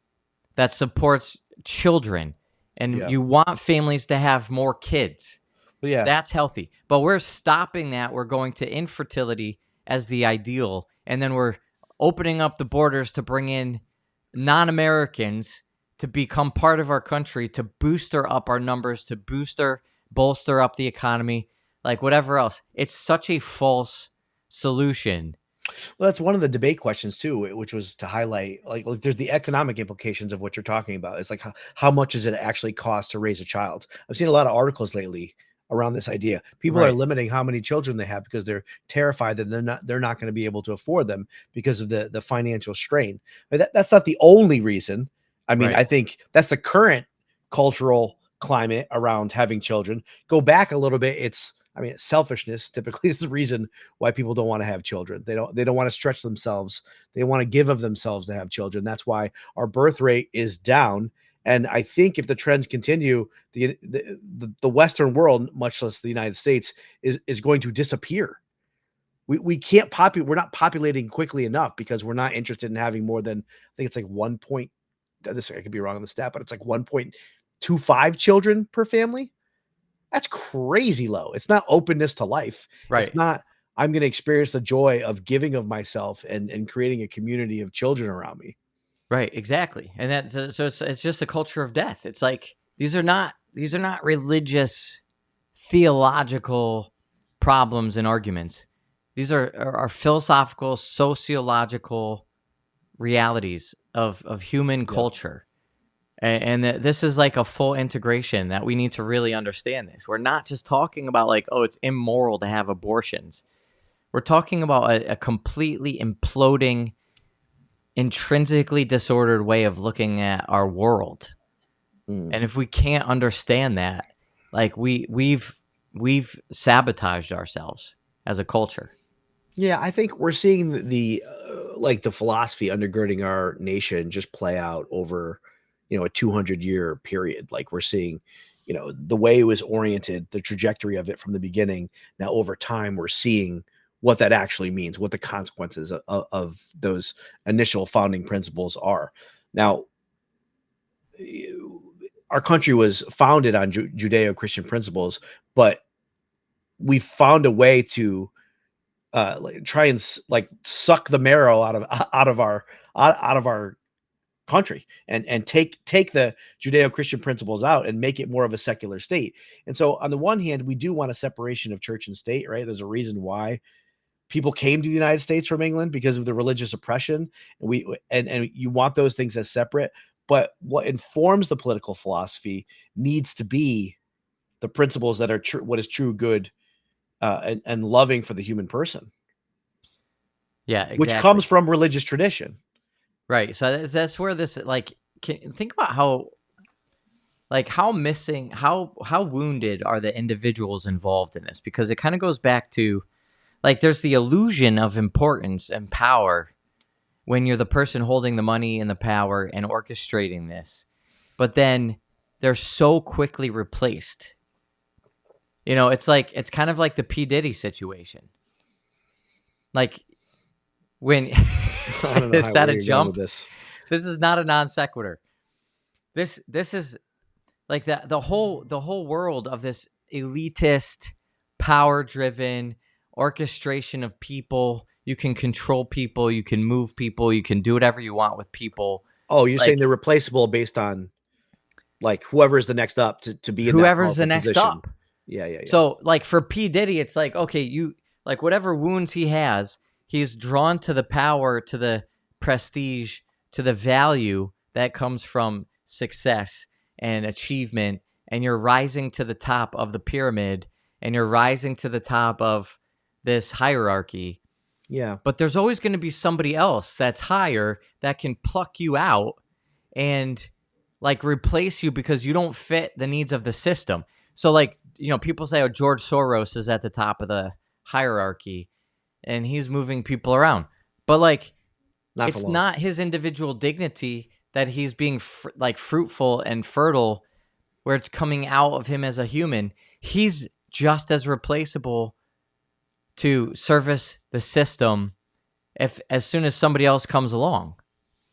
that supports children and you want families to have more kids, that's healthy. But we're stopping that. We're going to infertility as the ideal. And then we're opening up the borders to bring in non-Americans to become part of our country, to booster up our numbers, to bolster up the economy, like whatever else. It's such a false solution. Well, that's one of the debate questions too, which was to highlight like there's the economic implications of what you're talking about. It's like how much does it actually cost to raise a child? I've seen a lot of articles lately around this idea. People are limiting how many children they have because they're terrified that they're not going to be able to afford them because of the financial strain. That's not the only reason. I mean, I think that's the current cultural climate around having children. Go back a little bit, selfishness typically is the reason why people don't want to have children. They don't want to stretch themselves. They want to give of themselves to have children. That's why our birth rate is down. And I think if the trends continue, the Western world, much less the United States, is going to disappear. We can't we're not populating quickly enough because we're not interested in having more than, I think it's like I could be wrong on the stat, but it's like 1.25 children per family. That's crazy low. It's not openness to life. Right. It's not, I'm going to experience the joy of giving of myself and creating a community of children around me. Right, exactly. And so it's just a culture of death. It's like these are not religious, theological problems and arguments. These are philosophical, sociological realities of human culture. And this is like a full integration that we need to really understand this. We're not just talking about like, oh, it's immoral to have abortions. We're talking about a completely imploding, intrinsically disordered way of looking at our world. And if we can't understand that, like we've sabotaged ourselves as a culture. Yeah, I think we're seeing the philosophy undergirding our nation just play out over, a 200-year period. Like we're seeing, the way it was oriented, the trajectory of it from the beginning. Now over time, we're seeing what that actually means, what the consequences of those initial founding principles are. Now, our country was founded on Judeo-Christian principles, but we found a way to try and suck the marrow out of our country and take the Judeo-Christian principles out and make it more of a secular state. And so on the one hand, we do want a separation of church and state, right? There's a reason why people came to the United States from England, because of the religious oppression. And you want those things as separate, but what informs the political philosophy needs to be the principles that are true, what is true, good, and loving for the human person. Yeah, exactly. Which comes from religious tradition. Right. So that's where this, think about how wounded are the individuals involved in this, because it kind of goes back to, there's the illusion of importance and power when you're the person holding the money and the power and orchestrating this, but then they're so quickly replaced. It's kind of like the P. Diddy situation. Like when is that a jump? This is not a non sequitur. This is like the whole world of this elitist, power driven orchestration of people. You can control people, you can move people, you can do whatever you want with people. Oh, you're saying they're replaceable based on whoever is the next up to be in whoever's the next position. up. Yeah. So for P. Diddy, it's like, okay, you whatever wounds he has, he's drawn to the power, to the prestige, to the value that comes from success and achievement, and you're rising to the top of the pyramid, and you're rising to the top of this hierarchy. Yeah. But there's always going to be somebody else that's higher that can pluck you out and like replace you because you don't fit the needs of the system. So like, people say, oh, George Soros is at the top of the hierarchy and he's moving people around. But like, it's not his individual dignity that he's being fruitful and fertile, where it's coming out of him as a human. He's just as replaceable to service the system as soon as somebody else comes along.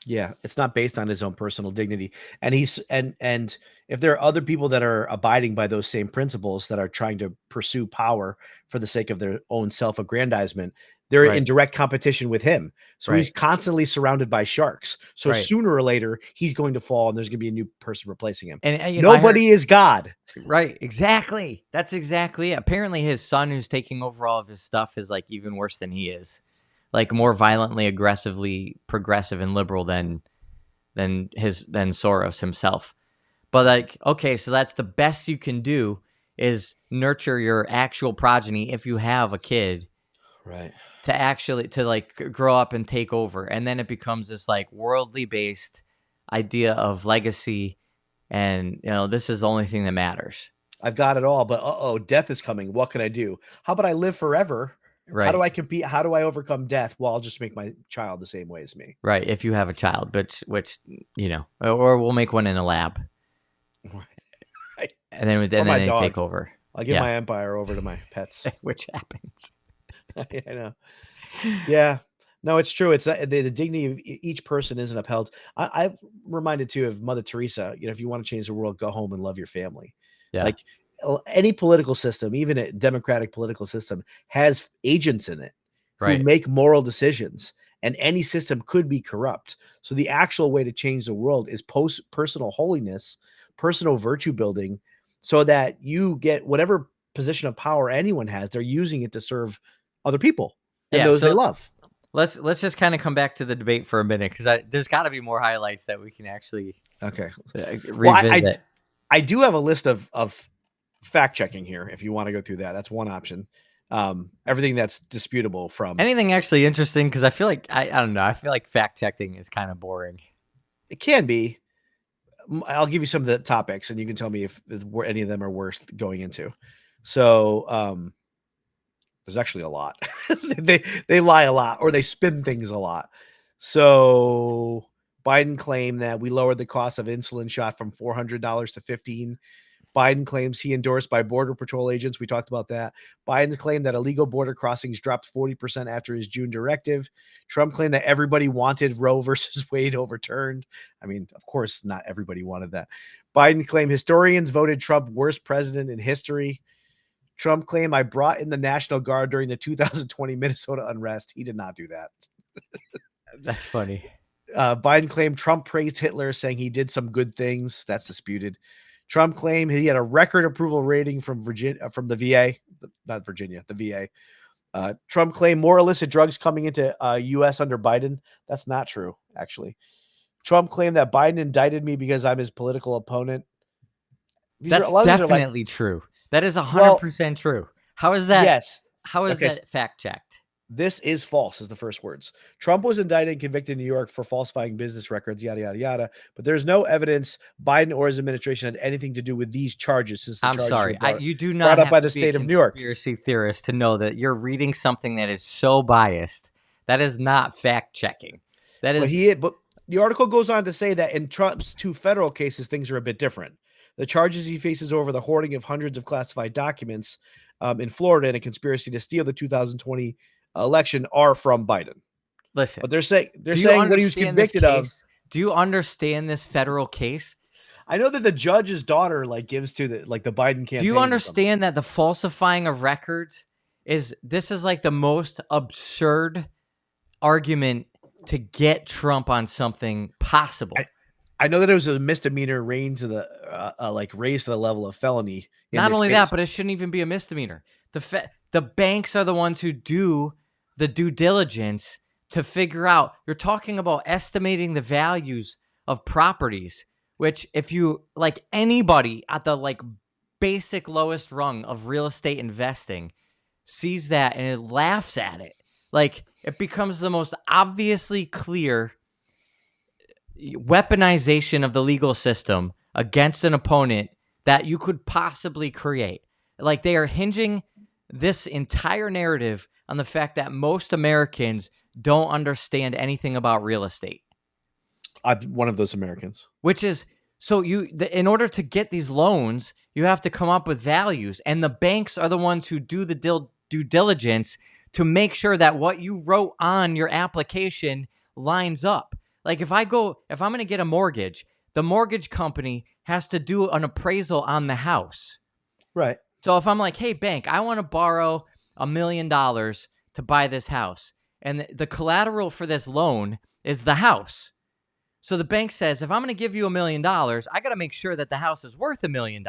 Yeah, it's not based on his own personal dignity. And and if there are other people that are abiding by those same principles that are trying to pursue power for the sake of their own self-aggrandizement, they're in direct competition with him. So he's constantly surrounded by sharks. So sooner or later, he's going to fall and there's going to be a new person replacing him. And nobody is God. Right. Exactly. That's exactly it. Apparently his son, who's taking over all of his stuff, is like even worse than he is. Like more violently, aggressively progressive and liberal than Soros himself. But like, okay, so that's the best you can do is nurture your actual progeny if you have a kid. Right. To like grow up and take over. And then it becomes this like worldly based idea of legacy. And, this is the only thing that matters. I've got it all, but death is coming. What can I do? How about I live forever? Right. How do I compete? How do I overcome death? Well, I'll just make my child the same way as me. Right. If you have a child, which or we'll make one in a lab. Right. And then they take over. I'll give my empire over to my pets. Which happens. I know. Yeah. No, it's true. It's the dignity of each person isn't upheld. I'm reminded too of Mother Teresa. If you want to change the world, go home and love your family. Yeah. Like any political system, even a democratic political system, has agents in it who make moral decisions, and any system could be corrupt. So the actual way to change the world is personal holiness, personal virtue building, so that you get whatever position of power anyone has, they're using it to serve other people and those they love. Let's just kind of come back to the debate for a minute, because there's got to be more highlights that we can actually revisit. Well, I do have a list of fact checking here. If you want to go through that, that's one option. Everything that's disputable from anything actually interesting, because I feel like I don't know. I feel like fact checking is kind of boring. It can be. I'll give you some of the topics, and you can tell me if any of them are worth going into. So there's actually a lot. they lie a lot, or they spin things a lot. So Biden claimed that we lowered the cost of insulin shot from $400 to $15. Biden claims he endorsed by Border Patrol agents. We talked about that. Biden claimed that illegal border crossings dropped 40% after his June directive. Trump claimed that everybody wanted Roe versus Wade overturned. I mean, of course, not everybody wanted that. Biden claimed historians voted Trump worst president in history. Trump claimed I brought in the National Guard during the 2020 Minnesota unrest. He did not do that. That's funny. Biden claimed Trump praised Hitler, saying he did some good things. That's disputed. Trump claimed he had a record approval rating from the VA, not Virginia, the VA. Trump claimed more illicit drugs coming into U.S. under Biden. That's not true, actually. Trump claimed that Biden indicted me because I'm his political opponent. That's definitely true. That is 100% true. How is that? Yes. How is that fact checked? This is false, is the first words. Trump was indicted and convicted in New York for falsifying business records, yada, yada, yada. But there's no evidence Biden or his administration had anything to do with these charges. Since I'm sorry. You do not brought up by the state of New York. Conspiracy theorist to know that you're reading something that is so biased. That is not fact checking. That is. But the article goes on to say that in Trump's two federal cases, things are a bit different. The charges he faces over the hoarding of hundreds of classified documents in Florida and a conspiracy to steal the 2020 election are from Biden. Listen, but they're saying what he was convicted of. Do you understand this federal case? I know that the judge's daughter gives to the Biden campaign. Do you understand that the falsifying of records is like the most absurd argument to get Trump on something possible? I know that it was a misdemeanor raised to the level of felony. Not only that, but it shouldn't even be a misdemeanor. The banks are the ones who do the due diligence to figure out. You're talking about estimating the values of properties, which if you anybody at the basic lowest rung of real estate investing sees that and it laughs at it. Like, it becomes the most obviously clear weaponization of the legal system against an opponent that you could possibly create. Like, they are hinging this entire narrative on the fact that most Americans don't understand anything about real estate. I'm one of those Americans. Which is, so in order to get these loans, you have to come up with values, and the banks are the ones who do the due diligence to make sure that what you wrote on your application lines up. Like, if I'm going to get a mortgage, the mortgage company has to do an appraisal on the house. Right. So if I'm like, hey, bank, I want to borrow $1 million to buy this house, and the collateral for this loan is the house. So the bank says, if I'm going to give you $1 million, I got to make sure that the house is worth $1 million.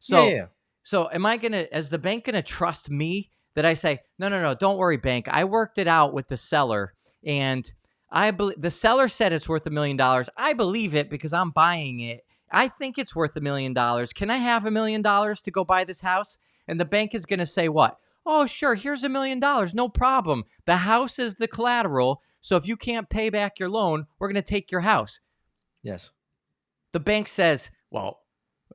So am I going to, as the bank, going to trust me that I say, no, don't worry, bank. I worked it out with the seller, and the seller said it's worth $1 million. I believe it because I'm buying it. I think it's worth $1 million. Can I have $1 million to go buy this house? And the bank is going to say what? Oh, sure. Here's $1 million. No problem. The house is the collateral. So if you can't pay back your loan, we're going to take your house. Yes. The bank says, well,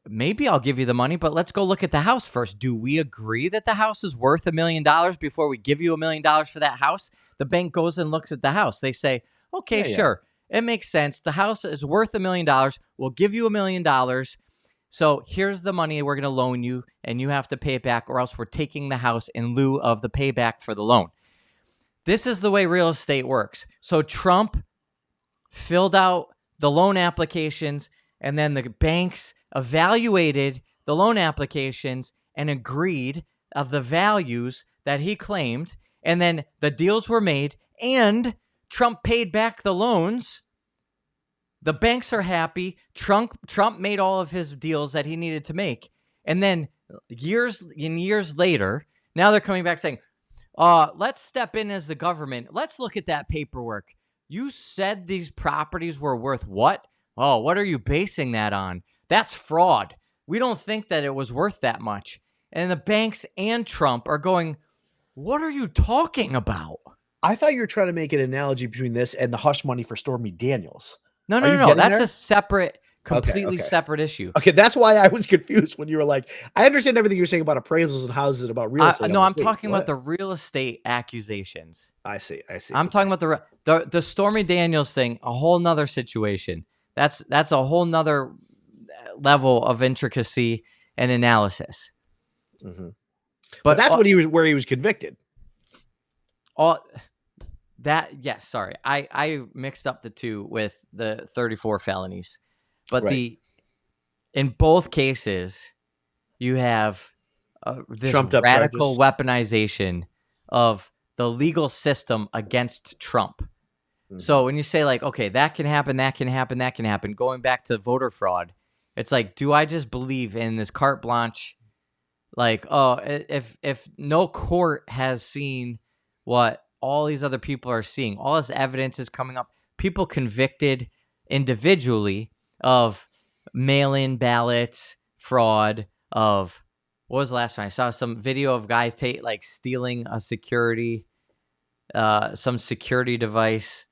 maybe I'll give you the money, but let's go look at the house first. Do we agree that the house is worth $1 million before we give you $1 million for that house? The bank goes and looks at the house. They say, okay, sure. It makes sense. The house is worth $1 million. We'll give you $1 million. So here's the money we're going to loan you, and you have to pay it back, or else we're taking the house in lieu of the payback for the loan. This is the way real estate works. So Trump filled out the loan applications, and then the banks evaluated the loan applications and agreed of the values that he claimed, and then the deals were made, and Trump paid back the loans. The banks are happy. Trump made all of his deals that he needed to make. And then years later, now they're coming back saying, let's step in as the government. Let's look at that paperwork. You said these properties were worth what? Oh, what are you basing that on? That's fraud. We don't think that it was worth that much. And the banks and Trump are going, what are you talking about? I thought you were trying to make an analogy between this and the hush money for Stormy Daniels. No. That's a separate, completely separate issue. Okay, that's why I was confused when you were like, I understand everything you're saying about appraisals and houses and about real estate. No, I'm talking about the real estate accusations. I see. I'm talking about the Stormy Daniels thing, a whole nother situation. That's a whole nother level of intricacy and analysis. Mm-hmm. But that's where he was convicted. Sorry. I mixed up the two with the 34 felonies. But in both cases, you have this radical weaponization of the legal system against Trump. Mm-hmm. So when you say like, okay, that can happen, going back to voter fraud, it's like, do I just believe in this carte blanche? Like, oh, if no court has seen what all these other people are seeing, all this evidence is coming up, people convicted individually of mail-in ballots, fraud, of what was the last time I saw some video of guys stealing a some security device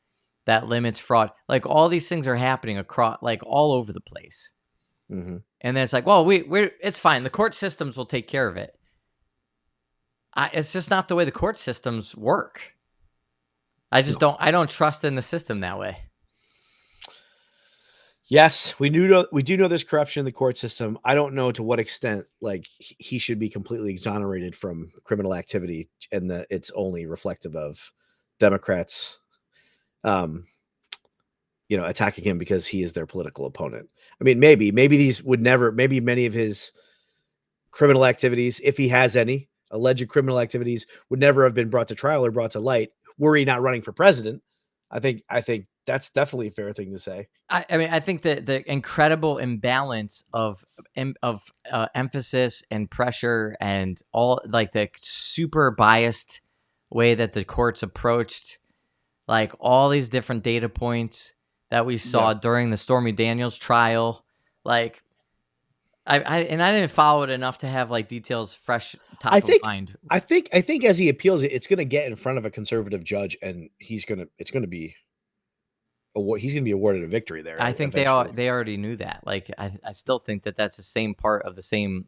that limits fraud. Like, all these things are happening across, like, all over the place. Mm-hmm. And then it's like, well, it's fine. The court systems will take care of it. It's just not the way the court systems work. I don't trust in the system that way. Yes, we do know there's corruption in the court system. I don't know to what extent like he should be completely exonerated from criminal activity, and that it's only reflective of Democrats, attacking him because he is their political opponent. I mean, maybe many of his criminal activities, if he has any alleged criminal activities, would never have been brought to trial or brought to light were he not running for president. I think that's definitely a fair thing to say. I think that the incredible imbalance of emphasis and pressure and all, like, the super biased way that the courts approached, like, all these different data points that we saw during the Stormy Daniels trial, like, I didn't follow it enough to have like details fresh top of mind. I think as he appeals it, it's going to get in front of a conservative judge, and he's going to be awarded a victory there. I think they already knew that. Like I still think that that's the same part of the same.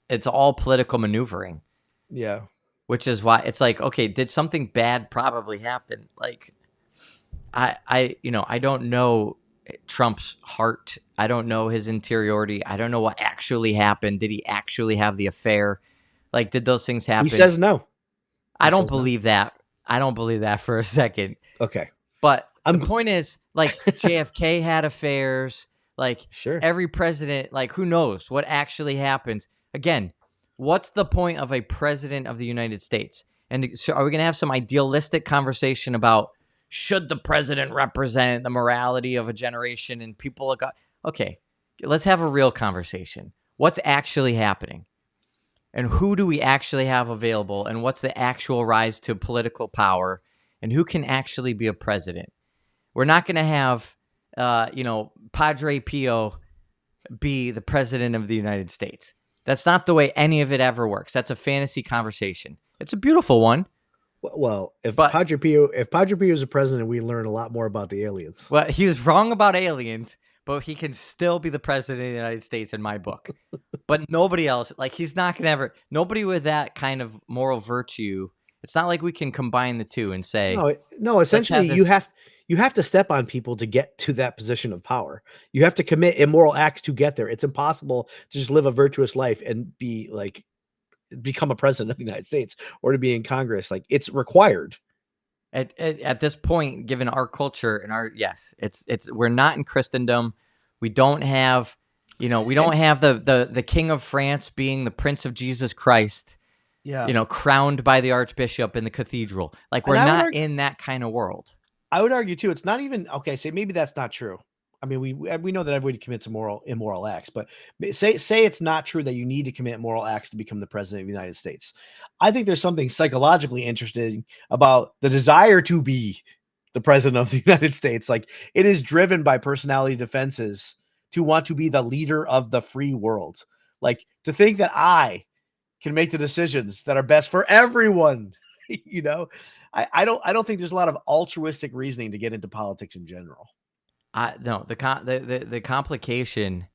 It's all political maneuvering. Yeah. Which is why it's like, okay, did something bad probably happen? Like, I don't know Trump's heart. I don't know his interiority. I don't know what actually happened. Did he actually have the affair? Like, did those things happen? He says no. I don't believe that. I don't believe that for a second. Okay. But the point is, like, JFK had affairs. Like, sure. Every president, like, who knows what actually happens? Again, what's the point of a president of the United States? And so are we going to have some idealistic conversation about should the president represent the morality of a generation? And people look up, okay, let's have a real conversation. What's actually happening? And who do we actually have available? And what's the actual rise to political power? And who can actually be a president? We're not going to have, Padre Pio be the president of the United States. That's not the way any of it ever works. That's a fantasy conversation. It's a beautiful one. Well, if Padre Pio is a president, we learn a lot more about the aliens. Well, he was wrong about aliens, but he can still be the president of the United States in my book. But nobody else, like he's not going to ever, nobody with that kind of moral virtue. It's not like we can combine the two and say, no. Essentially, you have to step on people to get to that position of power. You have to commit immoral acts to get there. It's impossible to just live a virtuous life and become a president of the United States or to be in Congress. Like, it's required. At this point, given our culture and we're not in Christendom. We don't have, have the King of France being the Prince of Jesus Christ. Yeah. Crowned by the Archbishop in the cathedral. Like, we're not in that kind of world. I would argue too. It's not even okay. Say maybe that's not true. I mean, we know that everybody commits immoral acts, but say it's not true that you need to commit moral acts to become the president of the United States. I think there's something psychologically interesting about the desire to be the president of the United States. Like, it is driven by personality defenses to want to be the leader of the free world. Like, to think that I can make the decisions that are best for everyone. I don't think there's a lot of altruistic reasoning to get into politics in general. No, the complication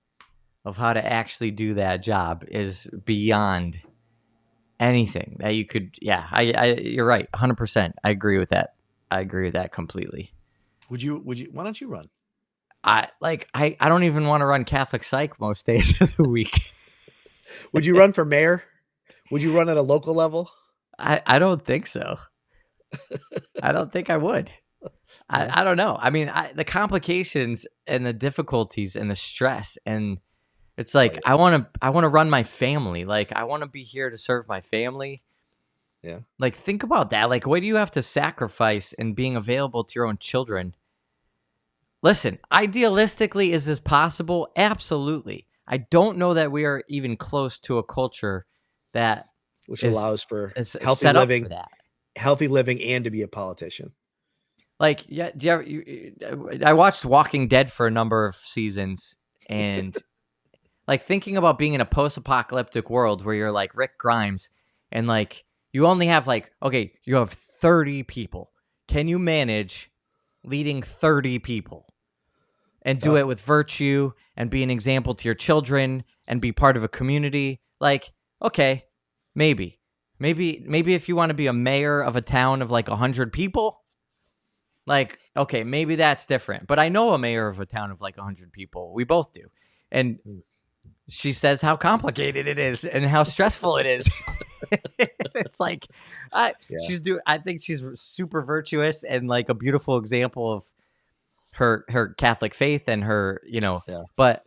of how to actually do that job is beyond anything that you could. Yeah, you're right, 100%. I agree with that. I agree with that completely. Would you? Why don't you run? I don't even want to run Catholic Psych most days of the week. Would you run for mayor? Would you run at a local level? I don't think so. I don't think I would. I don't know. I mean, the complications and the difficulties and the stress, and it's like, I want to run my family. Like, I want to be here to serve my family. Yeah. Like, think about that. Like, what do you have to sacrifice in being available to your own children? Listen, idealistically, is this possible? Absolutely. I don't know that we are even close to a culture that allows for healthy living and to be a politician. Like, yeah, I watched Walking Dead for a number of seasons, and like, thinking about being in a post-apocalyptic world where you're like Rick Grimes, and like, you only have you have 30 people. Can you manage leading 30 people and do it with virtue and be an example to your children and be part of a community? Like, okay, maybe if you want to be a mayor of a town of like 100 people, like, okay, maybe that's different. But I know a mayor of a town of like 100 people. We both do. And she says how complicated it is and how stressful it is. It's like, I think she's super virtuous and like a beautiful example of her Catholic faith and her, but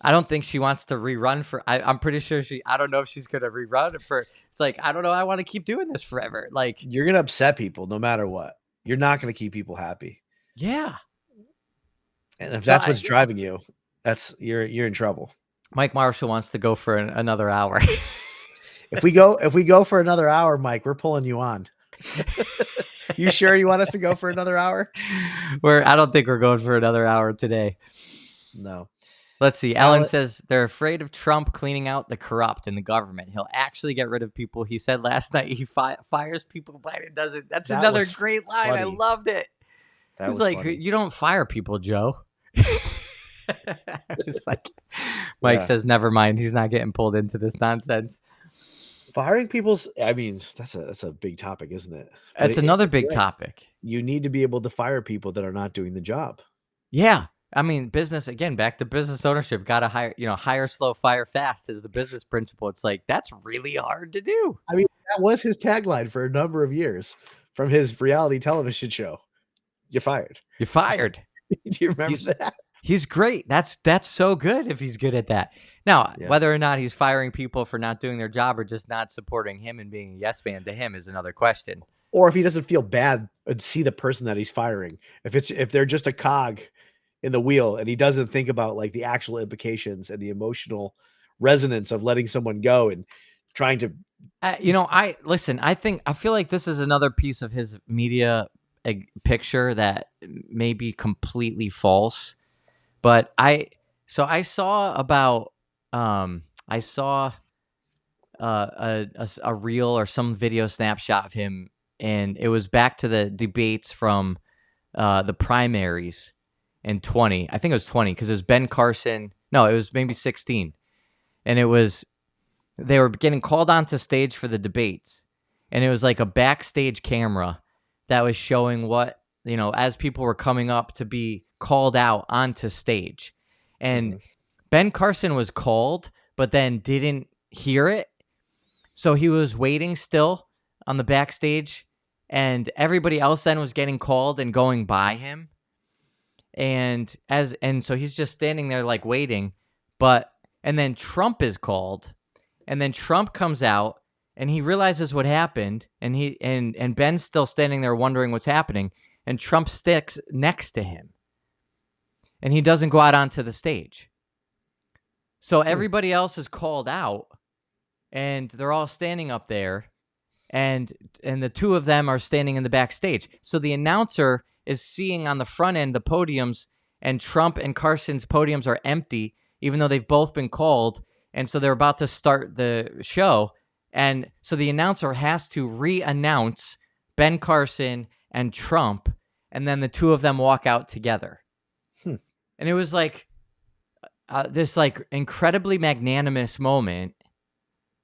I don't think she wants to rerun for, I'm pretty sure I don't know if she's going to rerun for, it's like, I don't know. I want to keep doing this forever. Like, you're going to upset people no matter what. You're not going to keep people happy. Yeah. And if that's what's driving you, you're in trouble. Mike Marshall wants to go for another hour. If we go for another hour, Mike, we're pulling you on. You sure you want us to go for another hour? I don't think we're going for another hour today. No. Let's see. Ellen says they're afraid of Trump cleaning out the corrupt in the government. He'll actually get rid of people. He said last night he fires people. Biden doesn't. That's another great line. Funny. I loved it. He's like, funny. You don't fire people, Joe. It's like, Mike says, never mind. He's not getting pulled into this nonsense. Firing people's, I mean, that's a big topic, isn't it? It's another big topic. You need to be able to fire people that are not doing the job. Yeah. I mean, business, again, back to business ownership, got to hire slow, fire fast is the business principle. It's like, that's really hard to do. I mean, that was his tagline for a number of years from his reality television show. You're fired. You're fired. Do you remember that? He's great. That's so good if he's good at that. Now, whether or not he's firing people for not doing their job or just not supporting him and being a yes man to him is another question. Or if he doesn't feel bad and see the person that he's firing, if they're just a cog in the wheel and he doesn't think about like the actual implications and the emotional resonance of letting someone go and trying to, I feel like this is another piece of his media picture that may be completely false, but I saw about a reel or some video snapshot of him, and it was back to the debates from the primaries in 20. I think it was 20 because it was Ben Carson. No, it was maybe 16, and they were getting called onto stage for the debates, and it was like a backstage camera that was showing what, as people were coming up to be called out onto stage. And Ben Carson was called, but then didn't hear it. So he was waiting still on the backstage, and everybody else then was getting called and going by him. And so he's just standing there like waiting, and then Trump is called, and then Trump comes out and he realizes what happened, and Ben's still standing there wondering what's happening, and Trump sticks next to him, and he doesn't go out onto the stage. So everybody else is called out, and they're all standing up there, and the two of them are standing in the backstage. So the announcer is seeing on the front end the podiums, and Trump and Carson's podiums are empty, even though they've both been called, and so they're about to start the show. And so the announcer has to re-announce Ben Carson and Trump, and then the two of them walk out together. And it was like this like incredibly magnanimous moment.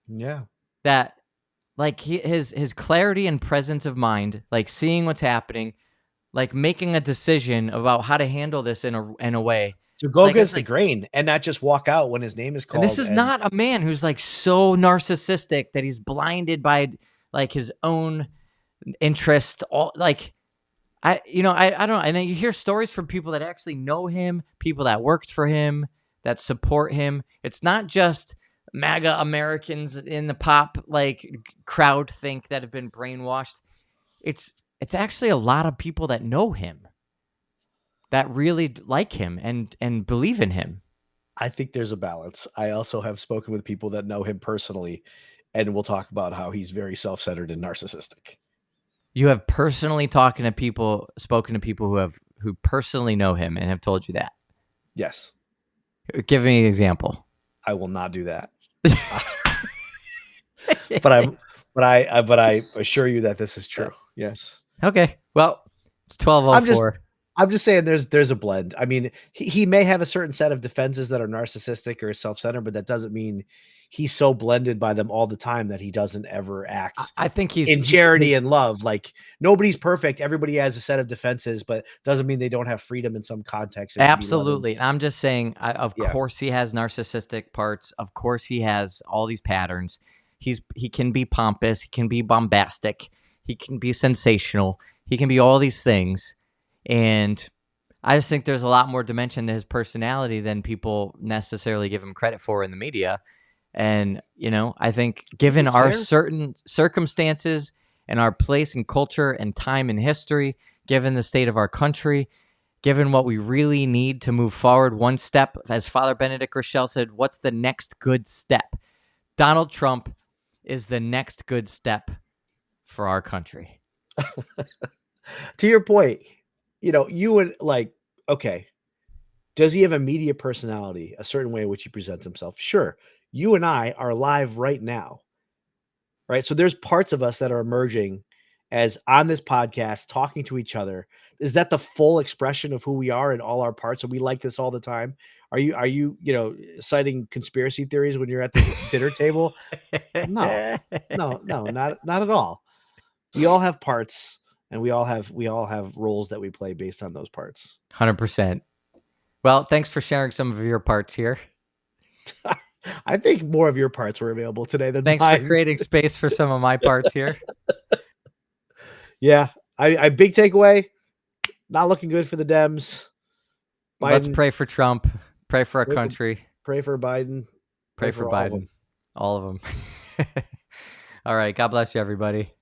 Yeah. That like his clarity and presence of mind, like seeing what's happening, like making a decision about how to handle this in a way. To go against the grain and not just walk out when his name is called. And this is not a man who's like so narcissistic that he's blinded by like his own interest. I don't know. And then you hear stories from people that actually know him, people that worked for him, that support him. It's not just MAGA Americans in the pop like crowd think that have been brainwashed. It's actually a lot of people that know him, that really like him and believe in him. I think there's a balance. I also have spoken with people that know him personally, and we'll talk about how he's very self-centered and narcissistic. You have personally spoken to people who personally know him and have told you that? Yes. Give me an example. I will not do that. But I assure you that this is true. Yes. Okay. Well, it's 12:04. I'm just saying there's a blend. I mean, he may have a certain set of defenses that are narcissistic or self-centered, but that doesn't mean he's so blended by them all the time that he doesn't ever act. I think he's in charity and love. Like nobody's perfect. Everybody has a set of defenses, but doesn't mean they don't have freedom in some context. Absolutely. And I'm just saying, of course he has narcissistic parts. Of course he has all these patterns. He can be pompous. He can be bombastic. He can be sensational. He can be all these things. And I just think there's a lot more dimension to his personality than people necessarily give him credit for in the media. And, I think given our certain circumstances and our place in culture and time in history, given the state of our country, given what we really need to move forward one step, as Father Benedict Rochelle said, what's the next good step? Donald Trump is the next good step for our country. To your point, you would like, okay, Does he have a media personality, a certain way in which he presents himself? Sure. You and I are live right now, right? So there's parts of us that are emerging as on this podcast, talking to each other. Is that the full expression of who we are in all our parts? Are we like this all the time? Are you citing conspiracy theories when you're at the dinner table? No, not at all. We all have parts, and we all have roles that we play based on those parts. 100%. Well, thanks for sharing some of your parts here. I think more of your parts were available today than thanks mine. For creating space for some of my parts here. Yeah, I big takeaway. Not looking good for the Dems. Biden, let's pray for Trump. Pray for our country. Pray for Biden. Pray for Biden. All of them. All right. God bless you, everybody.